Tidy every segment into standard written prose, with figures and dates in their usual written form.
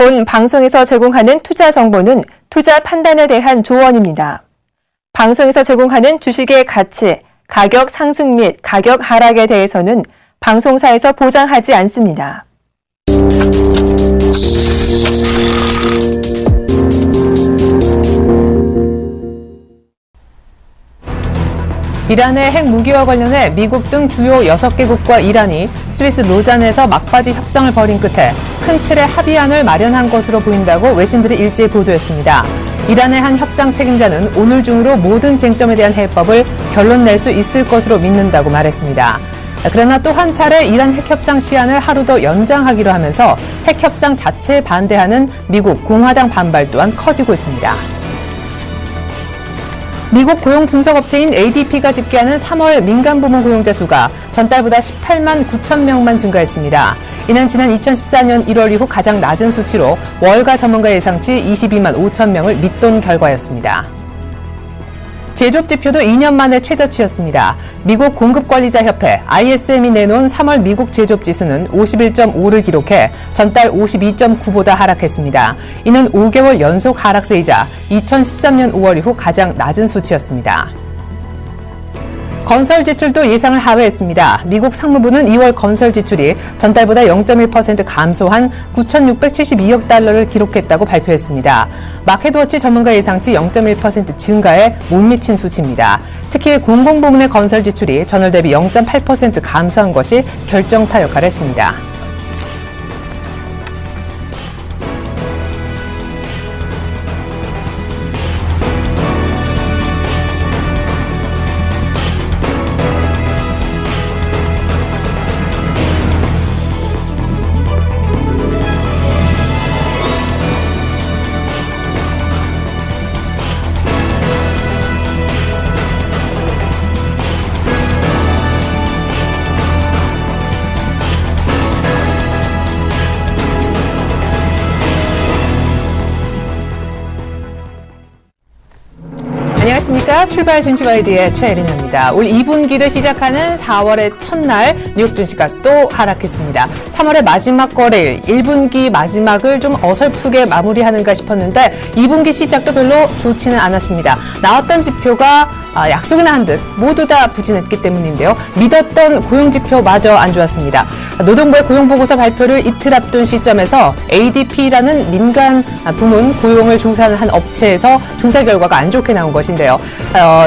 본 방송에서 제공하는 투자 정보는 투자 판단에 대한 조언입니다. 방송에서 제공하는 주식의 가치, 가격 상승 및 가격 하락에 대해서는 방송사에서 보장하지 않습니다. 이란의 핵무기와 관련해 미국 등 주요 6개국과 이란이 스위스 로잔에서 막바지 협상을 벌인 끝에 큰 틀의 합의안을 마련한 것으로 보인다고 외신들이 일제히 보도했습니다. 이란의 한 협상 책임자는 오늘 중으로 모든 쟁점에 대한 해법을 결론 낼 수 있을 것으로 믿는다고 말했습니다. 그러나 또 한 차례 이란 핵협상 시한을 하루 더 연장하기로 하면서 핵협상 자체에 반대하는 미국 공화당 반발 또한 커지고 있습니다. 미국 고용 분석업체인 ADP가 집계하는 3월 민간 부문 고용자 수가 전달보다 18만 9천 명만 증가했습니다. 이는 지난 2014년 1월 이후 가장 낮은 수치로 월가 전문가 예상치 22만 5천 명을 밑돈 결과였습니다. 제조업 지표도 2년 만에 최저치였습니다. 미국 공급관리자협회 ISM이 내놓은 3월 미국 제조업 지수는 51.5를 기록해 전달 52.9보다 하락했습니다. 이는 5개월 연속 하락세이자 2013년 5월 이후 가장 낮은 수치였습니다. 건설 지출도 예상을 하회했습니다. 미국 상무부는 2월 건설 지출이 전달보다 0.1% 감소한 9,672억 달러를 기록했다고 발표했습니다. 마켓워치 전문가 예상치 0.1% 증가에 못 미친 수치입니다. 특히 공공부문의 건설 지출이 전월 대비 0.8% 감소한 것이 결정타 역할을 했습니다. 안녕하십니까. 출발 증시와이드의 최혜린입니다. 올 2분기를 시작하는 4월의 첫날 뉴욕 증시가 또 하락했습니다. 3월의 마지막 거래일 1분기 마지막을 좀 어설프게 마무리하는가 싶었는데 2분기 시작도 별로 좋지는 않았습니다. 나왔던 지표가 약속이나 한 듯 모두 다 부진했기 때문인데요. 믿었던 고용지표마저 안 좋았습니다. 노동부의 고용보고서 발표를 이틀 앞둔 시점에서 ADP라는 민간 부문 고용을 조사하는 한 업체에서 조사 결과가 안 좋게 나온 것인데요.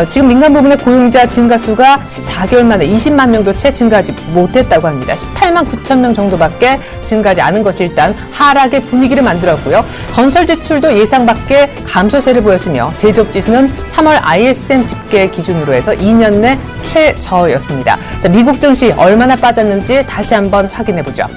지금 민간 부문의 고용자 증가 수가 14개월 만에 20만 명도 채 증가하지 못했다고 합니다. 18만 9천 명 정도밖에 증가하지 않은 것이 일단 하락의 분위기를 만들었고요. 건설 지출도 예상 밖의 감소세를 보였으며 제조업 지수는 3월 ISM 집계 기준으로 해서 2년 내 최저였습니다. 자, 미국 증시 얼마나 빠졌는지 다시 한번 확인해보죠.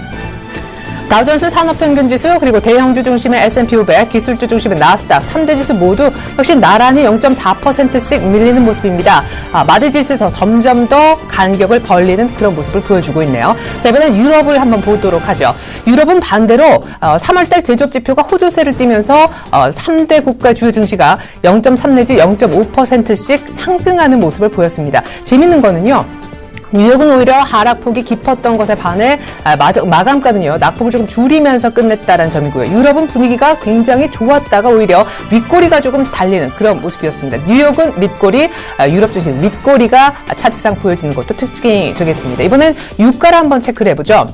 다우존스 산업평균지수 그리고 대형주 중심의 S&P 500, 기술주 중심의 나스닥 3대 지수 모두 역시 나란히 0.4%씩 밀리는 모습입니다. 마디지수에서 점점 더 간격을 벌리는 그런 모습을 보여주고 있네요. 자, 이번엔 유럽을 한번 보도록 하죠. 유럽은 반대로 3월달 제조업 지표가 호조세를 띠면서 3대 국가 주요 증시가 0.3 내지 0.5%씩 상승하는 모습을 보였습니다. 재밌는 거는요. 뉴욕은 오히려 하락폭이 깊었던 것에 반해 마감가는요 낙폭을 조금 줄이면서 끝냈다는 점이고요. 유럽은 분위기가 굉장히 좋았다가 오히려 윗꼬리가 조금 달리는 그런 모습이었습니다. 뉴욕은 밑꼬리, 유럽 증시 윗꼬리가 차트상 보여지는 것도 특징이 되겠습니다. 이번엔 유가를 한번 체크를 해보죠.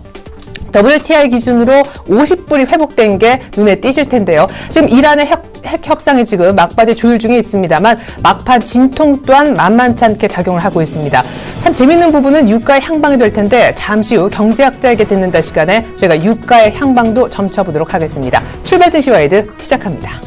WTI 기준으로 50불이 회복된 게 눈에 띄실 텐데요. 지금 이란의 핵 협상이 지금 막바지 조율 중에 있습니다만 막판 진통 또한 만만치 않게 작용을 하고 있습니다. 참 재밌는 부분은 유가의 향방이 될 텐데 잠시 후 경제학자에게 듣는다 시간에 저희가 유가의 향방도 점쳐보도록 하겠습니다. 출발 증시 와이드 시작합니다.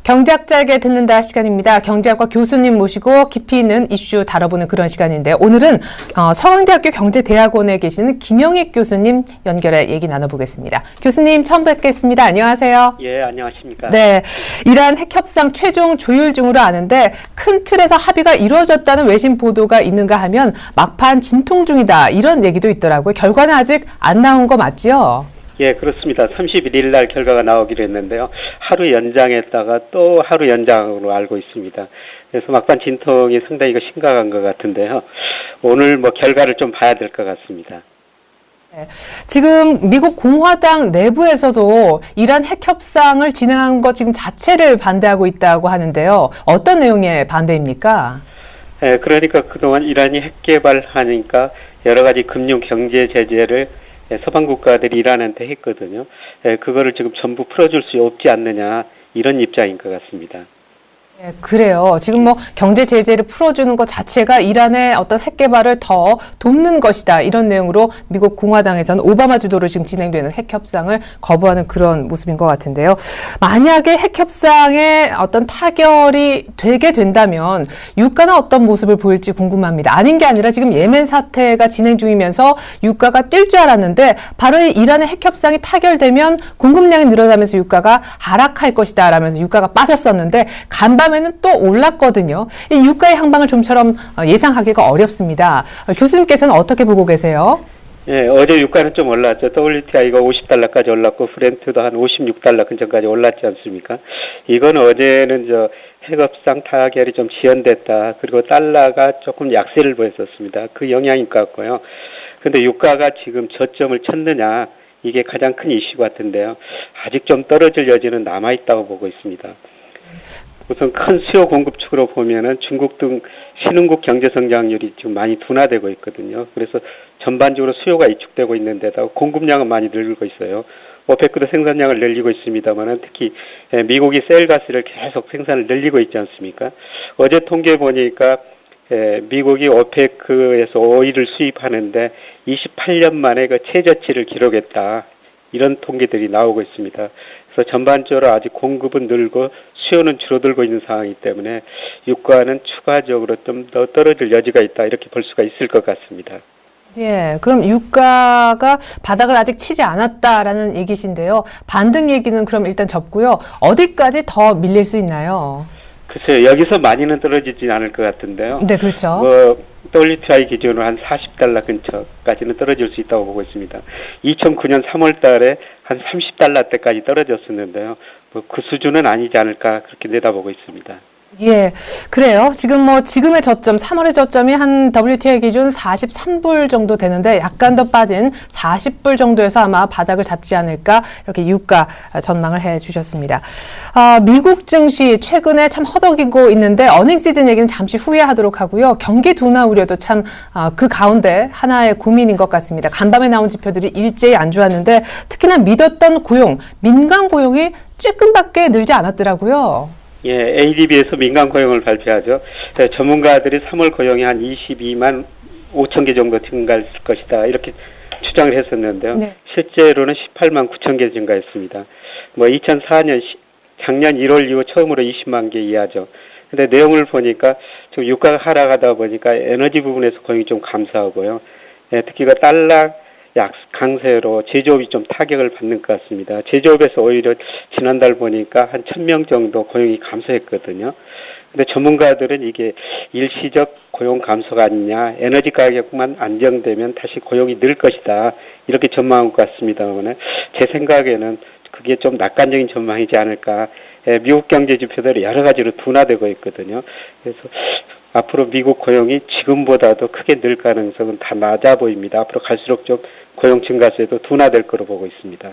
경제학자에게 듣는다 시간입니다. 경제학과 교수님 모시고 깊이 있는 이슈 다뤄보는 그런 시간인데요. 오늘은 서강대학교 경제대학원에 계시는 김영익 교수님 연결해 얘기 나눠보겠습니다. 교수님 처음 뵙겠습니다. 안녕하세요. 예, 안녕하십니까. 네, 이란 핵협상 최종 조율 중으로 아는데 큰 틀에서 합의가 이루어졌다는 외신 보도가 있는가 하면 막판 진통 중이다 이런 얘기도 있더라고요. 결과는 아직 안 나온 거 맞지요? 예, 그렇습니다. 31일 날 결과가 나오기로 했는데요. 하루 연장했다가 또 하루 연장으로 알고 있습니다. 그래서 막판 진통이 상당히 심각한 것 같은데요. 오늘 결과를 좀 봐야 될 것 같습니다. 네, 지금 미국 공화당 내부에서도 이란 핵협상을 진행한 것 지금 자체를 반대하고 있다고 하는데요. 어떤 내용의 반대입니까? 예, 그러니까 그동안 이란이 핵 개발하니까 여러 가지 금융 경제 제재를 서방 국가들이 이란한테 했거든요. 그거를 지금 전부 풀어줄 수 없지 않느냐 이런 입장인 것 같습니다. 네, 그래요. 지금 경제 제재를 풀어주는 것 자체가 이란의 어떤 핵 개발을 더 돕는 것이다. 이런 내용으로 미국 공화당에서는 오바마 주도로 지금 진행되는 핵 협상을 거부하는 그런 모습인 것 같은데요. 만약에 핵 협상에 어떤 타결이 되게 된다면 유가는 어떤 모습을 보일지 궁금합니다. 아닌 게 아니라 지금 예멘 사태가 진행 중이면서 유가가 뛸 줄 알았는데 바로 이 이란의 핵 협상이 타결되면 공급량이 늘어나면서 유가가 하락할 것이다 라면서 유가가 빠졌었는데 간밤에는 또 올랐거든요. 이 유가의 향방을 좀처럼 예상하기가 어렵습니다. 교수님께서는 어떻게 보고 계세요? 예, 어제 유가는 좀 올랐죠. WTI가 50달러까지 올랐고 브렌트도 한 56달러 근처까지 올랐지 않습니까? 이건 어제는 핵협상 타결이 좀 지연됐다. 그리고 달러가 조금 약세를 보였었습니다. 그 영향인 것 같고요. 근데 유가가 지금 저점을 쳤느냐 이게 가장 큰 이슈 같은데요. 아직 좀 떨어질 여지는 남아있다고 보고 있습니다. 우선 큰 수요 공급 측으로 보면은 중국 등 신흥국 경제 성장률이 지금 많이 둔화되고 있거든요. 그래서 전반적으로 수요가 위축되고 있는데다가 공급량은 많이 늘고 있어요. 오페크도 생산량을 늘리고 있습니다만은 특히 미국이 셀가스를 계속 생산을 늘리고 있지 않습니까? 어제 통계 보니까 미국이 오페크에서 오일을 수입하는데 28년 만에 그 최저치를 기록했다. 이런 통계들이 나오고 있습니다. 그래서 전반적으로 아직 공급은 늘고 수요는 줄어들고 있는 상황이기 때문에 유가는 추가적으로 좀 더 떨어질 여지가 있다 이렇게 볼 수가 있을 것 같습니다. 예, 그럼 유가가 바닥을 아직 치지 않았다라는 얘기신데요. 반등 얘기는 그럼 일단 접고요. 어디까지 더 밀릴 수 있나요? 글쎄요, 여기서 많이는 떨어지지 않을 것 같은데요. 네, 그렇죠. WTI 기준으로 한 40달러 근처까지는 떨어질 수 있다고 보고 있습니다. 2009년 3월 달에 한 30달러대까지 떨어졌었는데요. 그 수준은 아니지 않을까 그렇게 내다보고 있습니다. 예, 그래요. 지금의 저점, 3월의 저점이 한 WTI 기준 43불 정도 되는데 약간 더 빠진 40불 정도에서 아마 바닥을 잡지 않을까 이렇게 유가 전망을 해 주셨습니다. 미국 증시 최근에 참 허덕이고 있는데 어닝 시즌 얘기는 잠시 후에 하도록 하고요. 경기 둔화 우려도 참 그 가운데 하나의 고민인 것 같습니다. 간밤에 나온 지표들이 일제히 안 좋았는데 특히나 믿었던 고용, 민간 고용이 조금밖에 늘지 않았더라고요. 예, ADB에서 민간 고용을 발표하죠. 전문가들이 3월 고용이 한 22만 5천 개 정도 증가할 것이다. 이렇게 추정을 했었는데요. 네. 실제로는 18만 9천 개 증가했습니다. 2004년, 작년 1월 이후 처음으로 20만 개 이하죠. 근데 내용을 보니까 좀 유가가 하락하다 보니까 에너지 부분에서 고용이 좀 감소하고요. 특히 그 달러 강세로 제조업이 좀 타격을 받는 것 같습니다. 제조업에서 오히려 지난달 보니까 한 1,000명 정도 고용이 감소했거든요. 근데 전문가들은 이게 일시적 고용 감소가 아니냐, 에너지 가격만 안정되면 다시 고용이 늘 것이다. 이렇게 전망한 것 같습니다만 제 생각에는 그게 좀 낙관적인 전망이지 않을까. 미국 경제 지표들이 여러 가지로 둔화되고 있거든요. 그래서 앞으로 미국 고용이 지금보다도 크게 늘 가능성은 다 낮아 보입니다. 앞으로 갈수록 좀 고용 증가세도 둔화될 거로 보고 있습니다.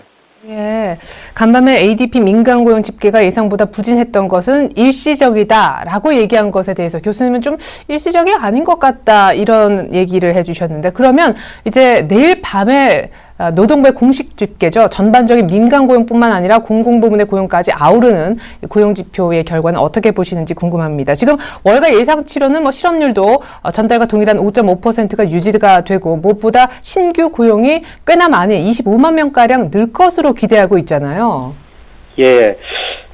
예, 간밤에 ADP 민간 고용 집계가 예상보다 부진했던 것은 일시적이다라고 얘기한 것에 대해서 교수님은 좀 일시적이 아닌 것 같다 이런 얘기를 해주셨는데 그러면 이제 내일 밤에 노동부의 공식 집계죠. 전반적인 민간 고용뿐만 아니라 공공부문의 고용까지 아우르는 고용 지표의 결과는 어떻게 보시는지 궁금합니다. 지금 월가 예상치로는 실업률도 전달과 동일한 5.5%가 유지가 되고 무엇보다 신규 고용이 꽤나 많이 25만 명가량 늘 것으로 기대하고 있잖아요. 예.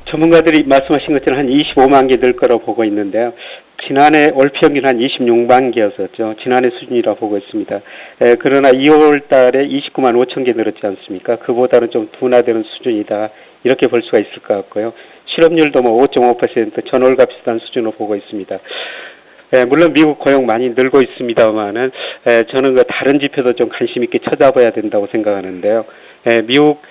전문가들이 말씀하신 것처럼 한 25만 개 늘 거라고 보고 있는데요. 지난해 올 평균 한 26만 개였었죠. 지난해 수준이라 보고 있습니다. 그러나 2월 달에 29만 5천 개 늘었지 않습니까? 그보다는 좀 둔화되는 수준이다. 이렇게 볼 수가 있을 것 같고요. 실업률도 뭐 5.5% 전월과 비슷한 수준으로 보고 있습니다. 물론 미국 고용 많이 늘고 있습니다만은 저는 그 다른 지표도 좀 관심 있게 찾아봐야 된다고 생각하는데요. 미국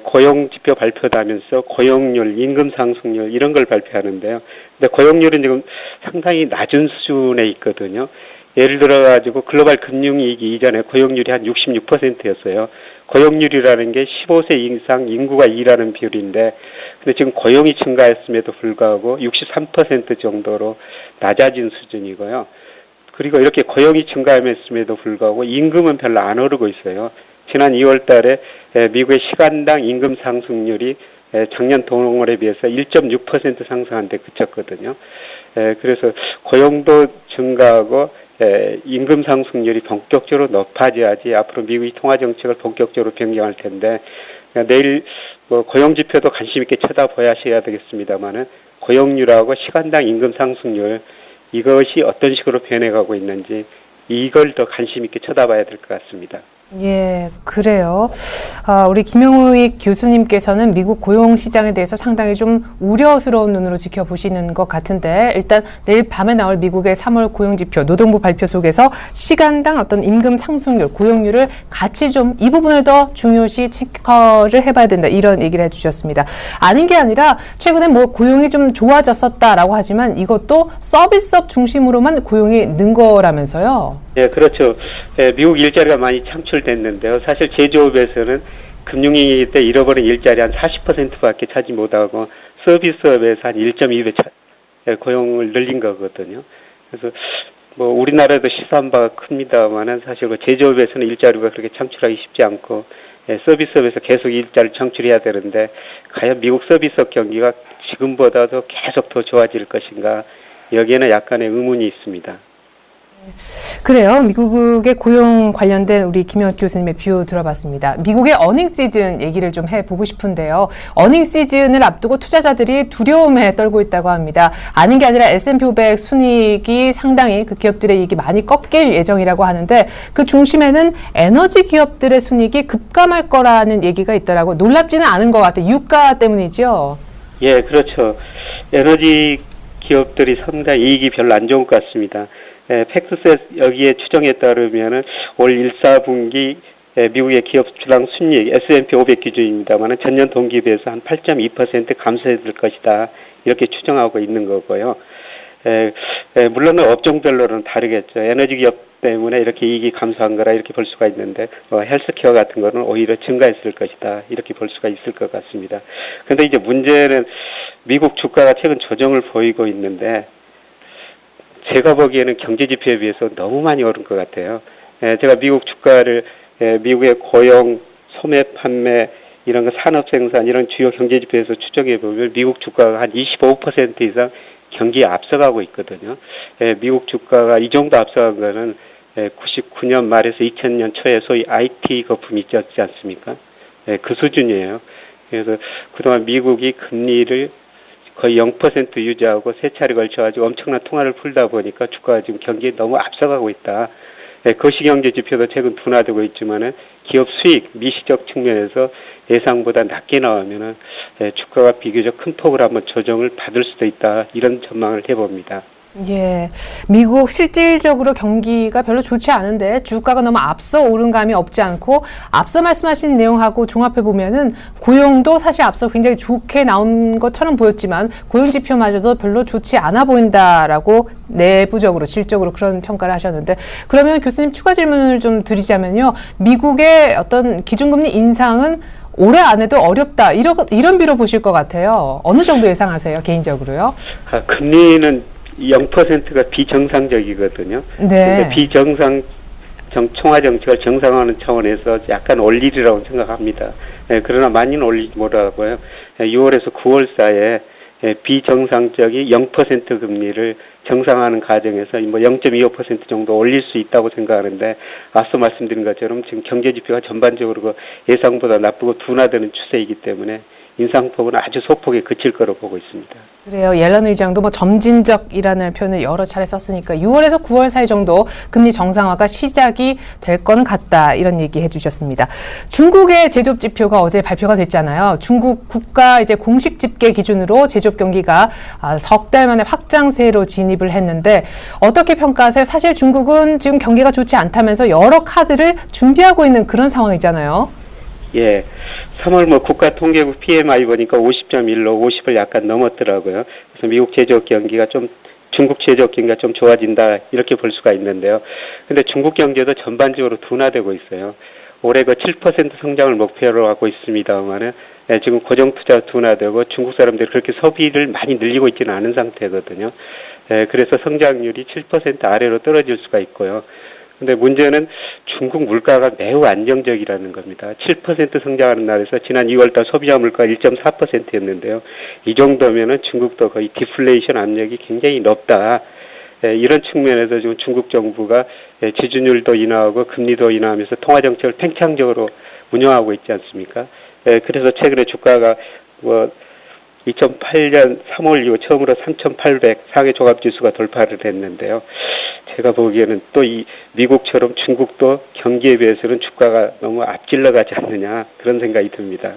고용 지표 발표도 하면서 고용률, 임금 상승률 이런 걸 발표하는데요. 근데 고용률은 지금 상당히 낮은 수준에 있거든요. 예를 들어 가지고 글로벌 금융위기 이전에 고용률이 한 66%였어요. 고용률이라는 게 15세 이상 인구가 일하는 비율인데, 근데 지금 고용이 증가했음에도 불구하고 63% 정도로 낮아진 수준이고요. 그리고 이렇게 고용이 증가했음에도 불구하고 임금은 별로 안 오르고 있어요. 지난 2월 달에 미국의 시간당 임금 상승률이 작년 동월에 비해서 1.6% 상승한 데 그쳤거든요. 그래서 고용도 증가하고 임금 상승률이 본격적으로 높아져야지 앞으로 미국이 통화 정책을 본격적으로 변경할 텐데, 내일 뭐 고용 지표도 관심 있게 쳐다보셔야 되겠습니다만은 고용률하고 시간당 임금 상승률 이것이 어떤 식으로 변해가고 있는지 이걸 더 관심 있게 쳐다봐야 될 것 같습니다. 예, 그래요. 우리 김영우익 교수님께서는 미국 고용 시장에 대해서 상당히 좀 우려스러운 눈으로 지켜보시는 것 같은데, 일단 내일 밤에 나올 미국의 3월 고용지표 노동부 발표 속에서 시간당 어떤 임금 상승률, 고용률을 같이 좀 이 부분을 더 중요시 체크를 해봐야 된다, 이런 얘기를 해주셨습니다. 아닌 게 아니라 최근에 뭐 고용이 좀 좋아졌었다라고 하지만 이것도 서비스업 중심으로만 고용이 는 거라면서요. 네, 그렇죠. 미국 일자리가 많이 창출됐는데요. 사실 제조업에서는 금융위기 때 잃어버린 일자리 한 40%밖에 차지 못하고 서비스업에서 한 1.2배 고용을 늘린 거거든요. 그래서 뭐 우리나라도 시사한 바가 큽니다만은 사실 그 제조업에서는 일자리가 그렇게 창출하기 쉽지 않고 서비스업에서 계속 일자리를 창출해야 되는데, 과연 미국 서비스업 경기가 지금보다도 계속 더 좋아질 것인가, 여기에는 약간의 의문이 있습니다. 그래요. 미국의 고용 관련된 우리 김영우 교수님의 뷰 들어봤습니다. 미국의 어닝 시즌 얘기를 좀 해보고 싶은데요. 어닝 시즌을 앞두고 투자자들이 두려움에 떨고 있다고 합니다. 아닌 게 아니라 S&P 500 순이익이 상당히 그 기업들의 이익이 많이 꺾일 예정이라고 하는데, 그 중심에는 에너지 기업들의 순이익이 급감할 거라는 얘기가 있더라고요. 놀랍지는 않은 것 같아요. 유가 때문이죠. 예, 그렇죠. 에너지 기업들이 상당히 이익이 별로 안 좋은 것 같습니다. 팩트셋 여기에 추정에 따르면은 올 1사분기 미국의 기업 주당 순이익 S&P 500 기준입니다만은 전년 동기 비해서 한 8.2% 감소될 것이다, 이렇게 추정하고 있는 거고요. 물론 업종별로는 다르겠죠. 에너지 기업 때문에 이렇게 이익이 감소한 거라 이렇게 볼 수가 있는데, 헬스케어 같은 거는 오히려 증가했을 것이다, 이렇게 볼 수가 있을 것 같습니다. 그런데 이제 문제는 미국 주가가 최근 조정을 보이고 있는데, 제가 보기에는 경제 지표에 비해서 너무 많이 오른 것 같아요. 제가 미국 주가를 미국의 고용, 소매 판매, 이런 거 산업 생산, 이런 주요 경제 지표에서 추정해 보면 미국 주가가 한 25% 이상 경기에 앞서가고 있거든요. 미국 주가가 이 정도 앞서간 거는 99년 말에서 2000년 초에 소위 IT 거품이 있지 않습니까? 그 수준이에요. 그래서 그동안 미국이 금리를 거의 0% 유지하고 세 차례 걸쳐가지고 엄청난 통화를 풀다 보니까 주가가 지금 경기에 너무 앞서가고 있다. 거시경제 지표도 최근 둔화되고 있지만은 기업 수익, 미시적 측면에서 예상보다 낮게 나오면은 주가가 비교적 큰 폭으로 한번 조정을 받을 수도 있다, 이런 전망을 해봅니다. 예, 미국 실질적으로 경기가 별로 좋지 않은데 주가가 너무 앞서 오른 감이 없지 않고, 앞서 말씀하신 내용하고 종합해 보면은 고용도 사실 앞서 굉장히 좋게 나온 것처럼 보였지만 고용 지표마저도 별로 좋지 않아 보인다라고 내부적으로 질적으로 그런 평가를 하셨는데, 그러면 교수님 추가 질문을 좀 드리자면요, 미국의 어떤 기준금리 인상은 올해 안에도 어렵다, 이런 비로 보실 것 같아요. 어느 정도 예상하세요, 개인적으로요? 금리는 0%가 비정상적이거든요. 네. 비정상 총화 정책을 정상화하는 차원에서 약간 올리리라고 생각합니다. 그러나 많이는 올리지 못하고요. 6월에서 9월 사이에 비정상적인 0% 금리를 정상화하는 과정에서 뭐 0.25% 정도 올릴 수 있다고 생각하는데, 앞서 말씀드린 것처럼 지금 경제 지표가 전반적으로 예상보다 나쁘고 둔화되는 추세이기 때문에 인상폭은 아주 소폭에 그칠 거로 보고 있습니다. 그래요. 옐런 의장도 뭐 점진적이라는 표현을 여러 차례 썼으니까 6월에서 9월 사이 정도 금리 정상화가 시작이 될 거는 같다. 이런 얘기 해주셨습니다. 중국의 제조업 지표가 어제 발표가 됐잖아요. 중국 국가 이제 공식 집계 기준으로 제조업 경기가 석 달 만에 확장세로 진입을 했는데 어떻게 평가하세요? 사실 중국은 지금 경기가 좋지 않다면서 여러 카드를 준비하고 있는 그런 상황이잖아요. 예. 3월 뭐 국가통계국 PMI 보니까 50.1로 50을 약간 넘었더라고요. 그래서 미국 제조업 경기가 중국 제조업 경기가 좀 좋아진다 이렇게 볼 수가 있는데요. 근데 중국 경제도 전반적으로 둔화되고 있어요. 올해 그 7% 성장을 목표로 하고 있습니다만은 지금 고정투자 둔화되고 중국 사람들이 그렇게 소비를 많이 늘리고 있지는 않은 상태거든요. 그래서 성장률이 7% 아래로 떨어질 수가 있고요. 근데 문제는 중국 물가가 매우 안정적이라는 겁니다. 7% 성장하는 나라에서 지난 2월달 소비자 물가 1.4%였는데요. 이 정도면은 중국도 거의 디플레이션 압력이 굉장히 높다. 이런 측면에서 지금 중국 정부가 지준율도 인하하고 금리도 인하하면서 통화 정책을 팽창적으로 운영하고 있지 않습니까? 그래서 최근에 주가가 2008년 3월 이후 처음으로 3,800 상해 종합지수가 돌파를 했는데요. 제가 보기에는 또 이 미국처럼 중국도 경기에 비해서는 주가가 너무 앞질러 가지 않느냐 그런 생각이 듭니다.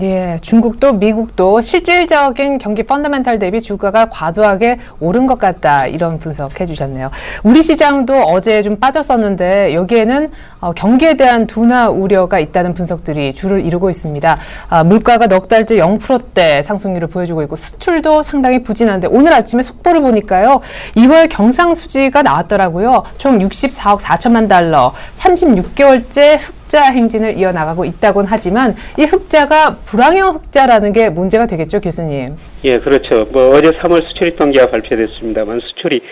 예, 중국도 미국도 실질적인 경기 펀더멘탈 대비 주가가 과도하게 오른 것 같다 이런 분석해 주셨네요. 우리 시장도 어제 좀 빠졌었는데 여기에는 경기에 대한 둔화 우려가 있다는 분석들이 주를 이루고 있습니다. 물가가 넉 달째 0%대 상승률을 보여주고 있고 수출도 상당히 부진한데 오늘 아침에 속보를 보니까요. 2월 경상수지가 나왔더라고요. 총 64억 4천만 달러, 36개월째 흑자 행진을 이어나가고 있다곤 하지만 이 흑자가 불황형 흑자라는 게 문제가 되겠죠, 교수님? 예, 그렇죠. 어제 3월 수출입 통계가 발표됐습니다만 수출이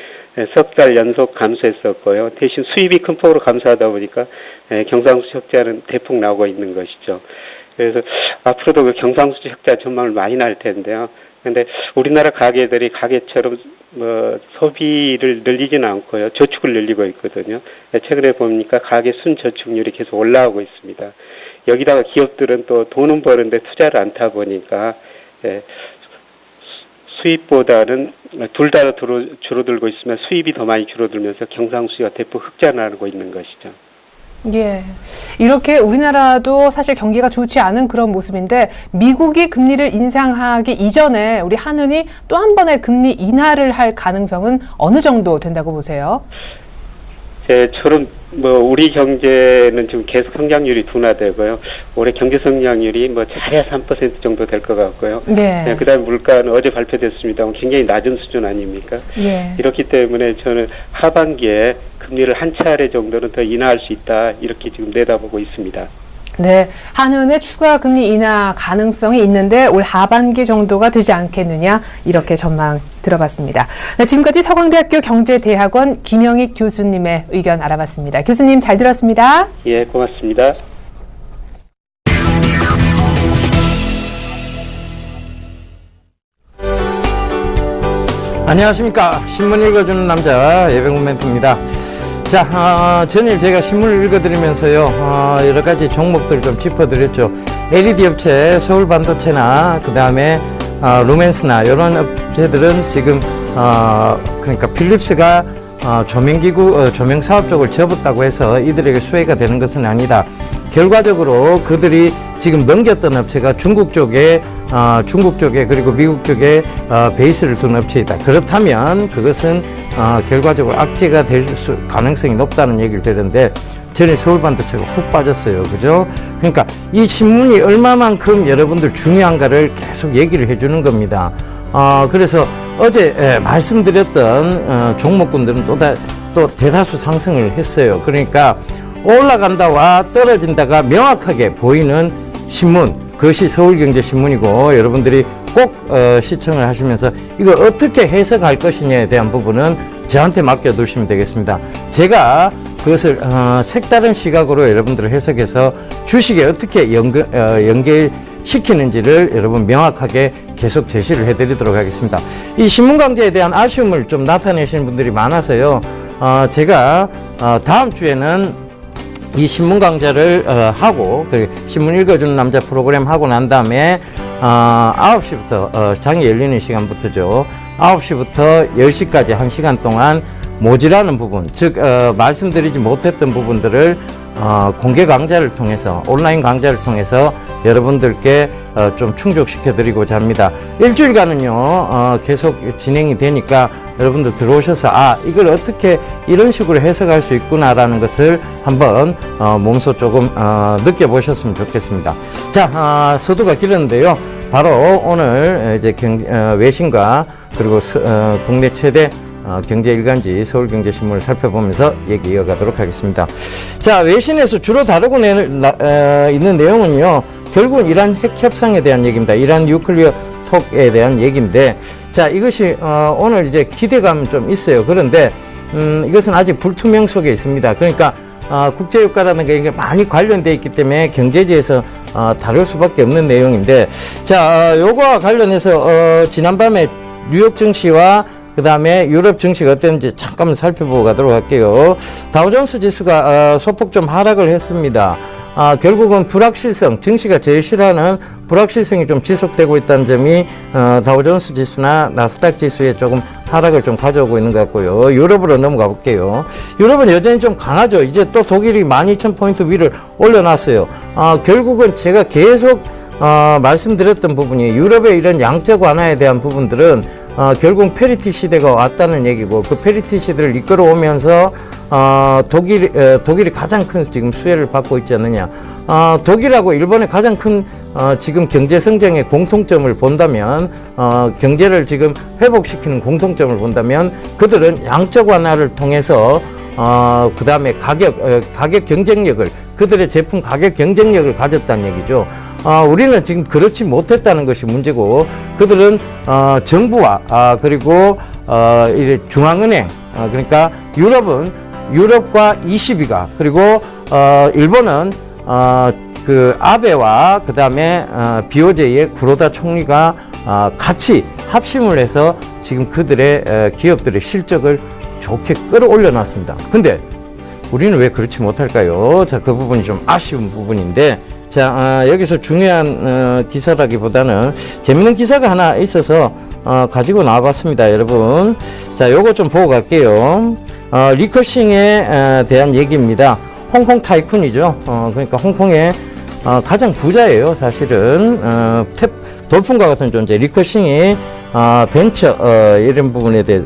석 달 연속 감소했었고요. 대신 수입이 큰 폭으로 감소하다 보니까 경상수지 흑자는 대폭 나오고 있는 것이죠. 그래서 앞으로도 그 경상수지 흑자 전망을 많이 날 텐데요. 근데 우리나라 가게들이 가게처럼 소비를 늘리지는 않고요. 저축을 늘리고 있거든요. 최근에 보니까 가계 순저축률이 계속 올라오고 있습니다. 여기다가 기업들은 또 돈은 버는데 투자를 않다 보니까 수입보다는 둘 다 줄어들고 있으면 수입이 더 많이 줄어들면서 경상수지가 대폭 흑자나고 있는 것이죠. 예. 이렇게 우리나라도 사실 경기가 좋지 않은 그런 모습인데 미국이 금리를 인상하기 이전에 우리 한은이 또 한 번의 금리 인하를 할 가능성은 어느 정도 된다고 보세요? 저는 우리 경제는 지금 계속 성장률이 둔화되고요. 올해 경제 성장률이 잘해야 3% 정도 될 것 같고요. 네. 그다음에 물가는 어제 발표됐습니다만 굉장히 낮은 수준 아닙니까? 예. 이렇기 때문에 저는 하반기에 금리를 한 차례 정도는 더 인하할 수 있다 이렇게 지금 내다보고 있습니다. 네, 한은의 추가 금리 인하 가능성이 있는데 올 하반기 정도가 되지 않겠느냐 이렇게 전망 들어봤습니다. 네, 지금까지 서강대학교 경제대학원 김영익 교수님의 의견 알아봤습니다. 교수님 잘 들었습니다. 예, 고맙습니다. 안녕하십니까. 신문 읽어주는 남자 예병훈 멘토입니다. 자, 전일 제가 신문을 읽어드리면서요, 여러 가지 종목들을 좀 짚어드렸죠. LED 업체, 서울반도체나, 그 다음에, 루멘스나, 이런 업체들은 지금, 그러니까 필립스가, 조명기구, 조명사업 쪽을 접었다고 해서 이들에게 수혜가 되는 것은 아니다. 결과적으로 그들이 지금 넘겼던 업체가 중국 쪽에 그리고 미국 쪽에 베이스를 둔 업체이다. 그렇다면 그것은 결과적으로 악재가 될 가능성이 높다는 얘기를 들었는데 전에 서울반도체가 훅 빠졌어요. 그죠? 그러니까 이 신문이 얼마만큼 여러분들 중요한가를 계속 얘기를 해주는 겁니다. 그래서 어제 말씀드렸던 종목군들은 또 대다수 상승을 했어요. 그러니까 올라간다와 떨어진다가 명확하게 보이는 신문, 그것이 서울경제신문이고 여러분들이 꼭 시청을 하시면서 이걸 어떻게 해석할 것이냐에 대한 부분은 저한테 맡겨두시면 되겠습니다. 제가 그것을 색다른 시각으로 여러분들을 해석해서 주식에 어떻게 연계시키는지를 여러분 명확하게 계속 제시를 해드리도록 하겠습니다. 이 신문 강좌에 대한 아쉬움을 좀 나타내시는 분들이 많아서요. 제가 다음 주에는 이 신문 강좌를 하고 신문 읽어주는 남자 프로그램 하고 난 다음에 9시부터 장이 열리는 시간부터죠. 9시부터 10시까지 1시간 동안 모자라는 부분, 즉 말씀드리지 못했던 부분들을 공개 강좌를 통해서, 온라인 강좌를 통해서 여러분들께 좀 충족시켜 드리고자 합니다. 일주일간은요 계속 진행이 되니까 여러분들 들어오셔서 이걸 어떻게 이런 식으로 해석할 수 있구나라는 것을 한번 몸소 조금 느껴보셨으면 좋겠습니다. 자, 서두가 길었는데요. 바로 오늘 이제 외신과 그리고 국내 최대 경제일간지 서울경제신문을 살펴보면서 얘기 이어가도록 하겠습니다. 자, 외신에서 주로 다루고 있는 내용은요, 결국은 이란 핵 협상에 대한 얘기입니다. 이란 뉴클리어 톡에 대한 얘기인데, 자, 이것이 오늘 이제 기대감 좀 있어요. 그런데 이것은 아직 불투명 속에 있습니다. 그러니까 국제유가라는 게 많이 관련되어 있기 때문에 경제지에서 다룰 수밖에 없는 내용인데, 자, 요거와 관련해서 지난밤에 뉴욕 증시와 그 다음에 유럽 증시가 어땠는지 잠깐 살펴보고 가도록 할게요. 다우존스 지수가 소폭 좀 하락을 했습니다. 결국은 불확실성, 증시가 제일 싫어하는 불확실성이 좀 지속되고 있다는 점이 다우존스 지수나 나스닥 지수에 조금 하락을 좀 가져오고 있는 것 같고요. 유럽으로 넘어가 볼게요. 유럽은 여전히 좀 강하죠. 이제 또 독일이 12,000포인트 위를 올려놨어요. 결국은 제가 계속 말씀드렸던 부분이, 유럽의 이런 양적 완화에 대한 부분들은 결국 페리티 시대가 왔다는 얘기고, 그 페리티 시대를 이끌어오면서 독일이 가장 큰 지금 수혜를 받고 있지 않느냐. 독일하고 일본의 가장 큰 지금 경제 성장의 공통점을 본다면, 경제를 지금 회복시키는 공통점을 본다면, 그들은 양적 완화를 통해서 그 다음에 가격 경쟁력을, 그들의 제품 가격 경쟁력을 가졌다는 얘기죠. 우리는 지금 그렇지 못했다는 것이 문제고, 그들은 정부와 그리고 중앙은행, 그러니까 유럽과 22가, 그리고 일본은 그 아베와 그 다음에 BOJ의 구로다 총리가 같이 합심을 해서 지금 그들의 기업들의 실적을 좋게 끌어올려 놨습니다. 근데 우리는 왜 그렇지 못할까요? 자, 그 부분이 좀 아쉬운 부분인데, 자, 여기서 중요한 기사라기보다는 재밌는 기사가 하나 있어서 가지고 나와봤습니다, 여러분. 자, 요거 좀 보고 갈게요. 리커싱에 대한 얘기입니다. 홍콩 타이쿤이죠. 그러니까 홍콩의 가장 부자예요, 사실은. 돌풍과 같은 존재, 리커싱이 벤처 이런 부분에 대해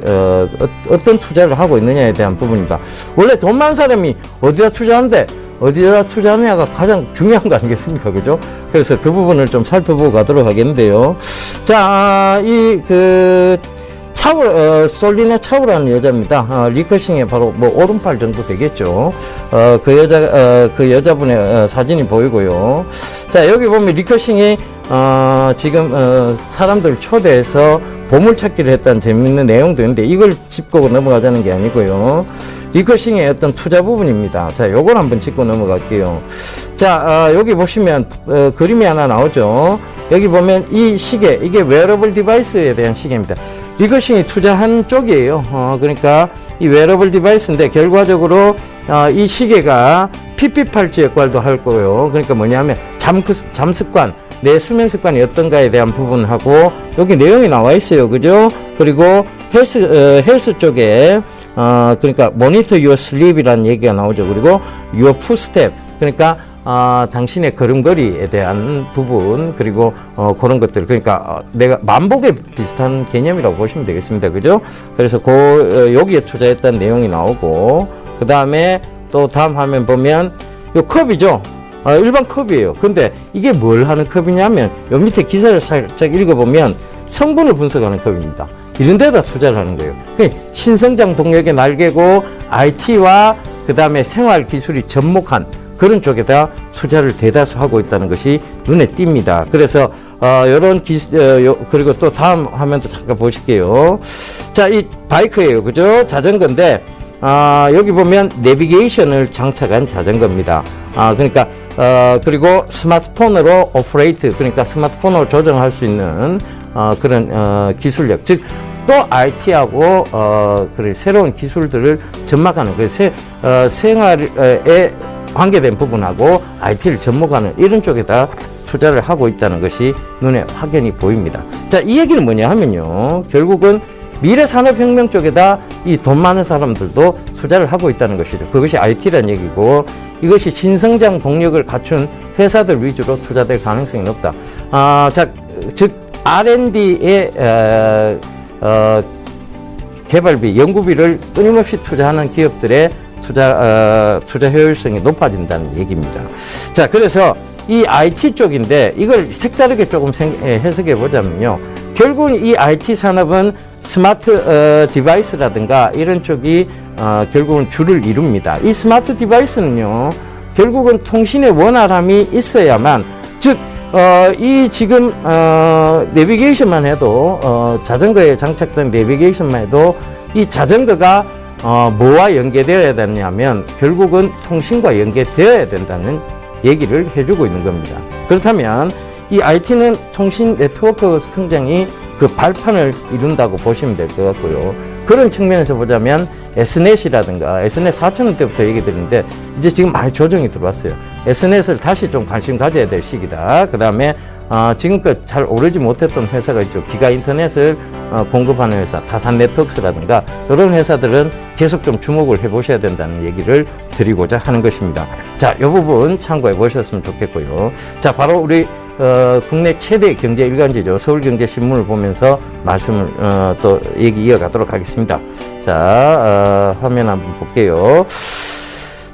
어떤 투자를 하고 있느냐에 대한 부분입니다. 원래 돈 많은 사람이 어디다 투자하느냐가 가장 중요한 거 아니겠습니까? 그죠? 그래서 그 부분을 좀 살펴보고 가도록 하겠는데요. 자, 솔리네 차우라는 여자입니다. 리커싱의 바로 오른팔 정도 되겠죠. 그 여자분의 사진이 보이고요. 자, 여기 보면 리커싱이 지금 사람들 초대해서 보물찾기를 했다는 재밌는 내용도 있는데, 이걸 짚고 넘어가자는 게 아니고요. 리커싱의 어떤 투자 부분입니다. 자, 요걸 한번 짚고 넘어갈게요. 자, 여기 보시면 그림이 하나 나오죠. 여기 보면 이 시계, 이게 웨어러블 디바이스에 대한 시계입니다. 리커싱이 투자한 쪽이에요. 그러니까 이 웨어러블 디바이스인데, 결과적으로 이 시계가 PP팔찌 역할도 할 거예요. 그러니까 뭐냐면 잠습관, 내 수면 습관이 어떤가에 대한 부분하고 여기 내용이 나와 있어요. 그죠? 그리고 헬스 쪽에 그러니까 monitor your sleep이라는 얘기가 나오죠. 그리고 your footstep, 그러니까 당신의 걸음걸이에 대한 부분, 그리고 그런 것들, 그러니까 내가 만복에 비슷한 개념이라고 보시면 되겠습니다. 그죠? 그래서 여기에 투자했다는 내용이 나오고, 그 다음에 또 다음 화면 보면 요 컵이죠. 일반 컵이에요. 근데 이게 뭘 하는 컵이냐면, 요 밑에 기사를 살짝 읽어보면 성분을 분석하는 컵입니다. 이런 데다 투자를 하는 거예요. 신성장 동력의 날개고, IT와 그 다음에 생활 기술이 접목한 그런 쪽에다 투자를 대다수 하고 있다는 것이 눈에 띕니다. 그래서 요런 그리고 또 다음 화면도 잠깐 보실게요. 자, 이 바이크예요. 그죠? 자전거인데 여기 보면 내비게이션을 장착한 자전거입니다. 그러니까 그리고 스마트폰으로 오퍼레이트, 그러니까 스마트폰으로 조정할 수 있는 그런 기술력, 즉 또 IT하고 새로운 기술들을 접목하는 그 생활에 관계된 부분하고 IT를 접목하는 이런 쪽에다 투자를 하고 있다는 것이 눈에 확연히 보입니다. 자, 이 얘기는 뭐냐 하면요. 결국은 미래 산업혁명 쪽에다 이 돈 많은 사람들도 투자를 하고 있다는 것이죠. 그것이 IT란 얘기고 이것이 신성장 동력을 갖춘 회사들 위주로 투자될 가능성이 높다. 즉 R&D의 개발비, 연구비를 끊임없이 투자하는 기업들의 투자 효율성이 높아진다는 얘기입니다. 자, 그래서 이 IT 쪽인데 이걸 색다르게 조금 해석해 보자면요. 결국은 이 IT 산업은 스마트 디바이스라든가 이런 쪽이 결국은 주를 이룹니다. 이 스마트 디바이스는요, 결국은 통신의 원활함이 있어야만, 즉, 이 지금 내비게이션만 해도 자전거에 장착된 내비게이션만 해도 이 자전거가 뭐와 연계되어야 되냐면 결국은 통신과 연계되어야 된다는 얘기를 해주고 있는 겁니다. 그렇다면 이 IT는 통신 네트워크 성장이 그 발판을 이룬다고 보시면 될 것 같고요. 그런 측면에서 보자면 S넷이라든가 S넷 4,000원대부터 얘기 드리는데 이제 지금 많이 조정이 들어왔어요. S넷을 다시 좀 관심 가져야 될 시기다. 그 다음에 지금껏 잘 오르지 못했던 회사가 있죠. 기가 인터넷을 공급하는 회사, 다산 네트워크스라든가 이런 회사들은 계속 좀 주목을 해보셔야 된다는 얘기를 드리고자 하는 것입니다. 자, 이 부분 참고해 보셨으면 좋겠고요. 자, 바로 우리 국내 최대 경제 일간지죠. 서울경제신문을 보면서 말씀을 또 얘기 이어가도록 하겠습니다. 자, 화면 한번 볼게요.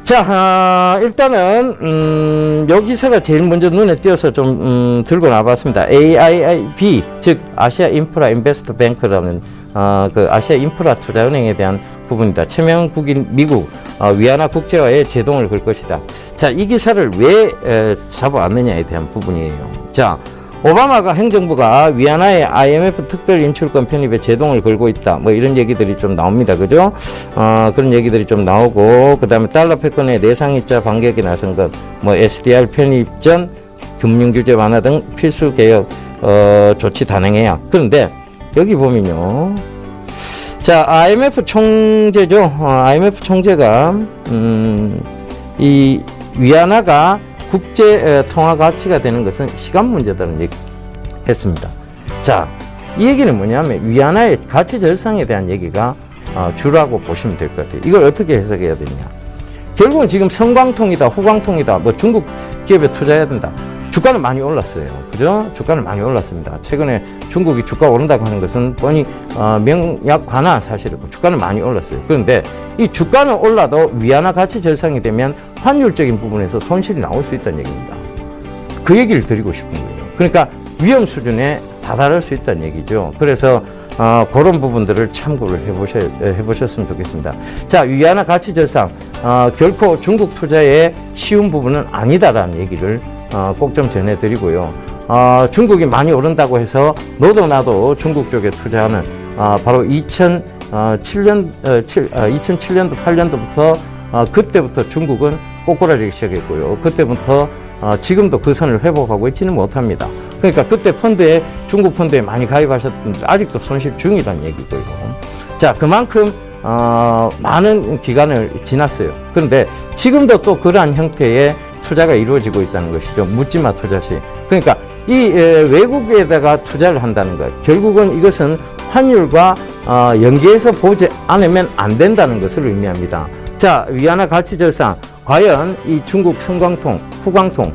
자, 일단은 요 기사가 제일 먼저 눈에 띄어서 좀 들고 나왔습니다. AIIB, 즉 아시아 인프라 인베스트 뱅크라는 그 아시아 인프라 투자은행에 대한 부분이다. 최명국인 미국 위안화 국제화에 제동을 걸 것이다. 자, 이 기사를 왜 잡아왔느냐에 대한 부분이에요. 자, 오바마가 행정부가 위안화의 IMF 특별 인출권 편입에 제동을 걸고 있다. 뭐 이런 얘기들이 좀 나옵니다. 그죠? 그런 얘기들이 좀 나오고, 그 다음에 달러 패권의 내상입자 반격에 나선 것, 뭐 SDR 편입 전 금융규제 완화 등 필수 개혁 조치 단행해야. 그런데 여기 보면요. 자, IMF 총재죠. IMF 총재가 이 위안화가 국제 통화 가치가 되는 것은 시간 문제다는 얘기 했습니다. 자, 이 얘기는 뭐냐면 위안화의 가치 절상에 대한 얘기가 주라고 보시면 될 것 같아요. 이걸 어떻게 해석해야 되냐? 결국은 지금 성광통이다, 후광통이다, 뭐 중국 기업에 투자해야 된다. 주가는 많이 올랐어요. 그죠? 주가는 많이 올랐습니다. 최근에 중국이 주가 오른다고 하는 것은 뻔히 명약관화 사실이고 주가는 많이 올랐어요. 그런데 이 주가는 올라도 위안화 가치 절상이 되면 환율적인 부분에서 손실이 나올 수 있다는 얘기입니다. 그 얘기를 드리고 싶은 거예요. 그러니까 위험 수준에 다다를 수 있다는 얘기죠. 그래서 그런 부분들을 참고를 해보셨으면 좋겠습니다. 자, 위안화 가치 절상, 결코 중국 투자에 쉬운 부분은 아니다라는 얘기를 꼭 좀 전해드리고요. 중국이 많이 오른다고 해서 너도 나도 중국 쪽에 투자하는 바로 2007년도, 8년도부터 그때부터 중국은 꼬꾸라지기 시작했고요. 그때부터 지금도 그 선을 회복하고 있지는 못합니다. 그러니까 그때 펀드에, 중국 펀드에 많이 가입하셨던 분들 아직도 손실 중이라는 얘기고요. 자, 그만큼 많은 기간을 지났어요. 그런데 지금도 또 그러한 형태의 투자가 이루어지고 있다는 것이죠. 묻지마 투자시. 그러니까 이 외국에다가 투자를 한다는 것, 결국은 이것은 환율과 연계해서 보지 않으면 안 된다는 것을 의미합니다. 자, 위안화 가치 절상, 과연 이 중국 성광통, 후광통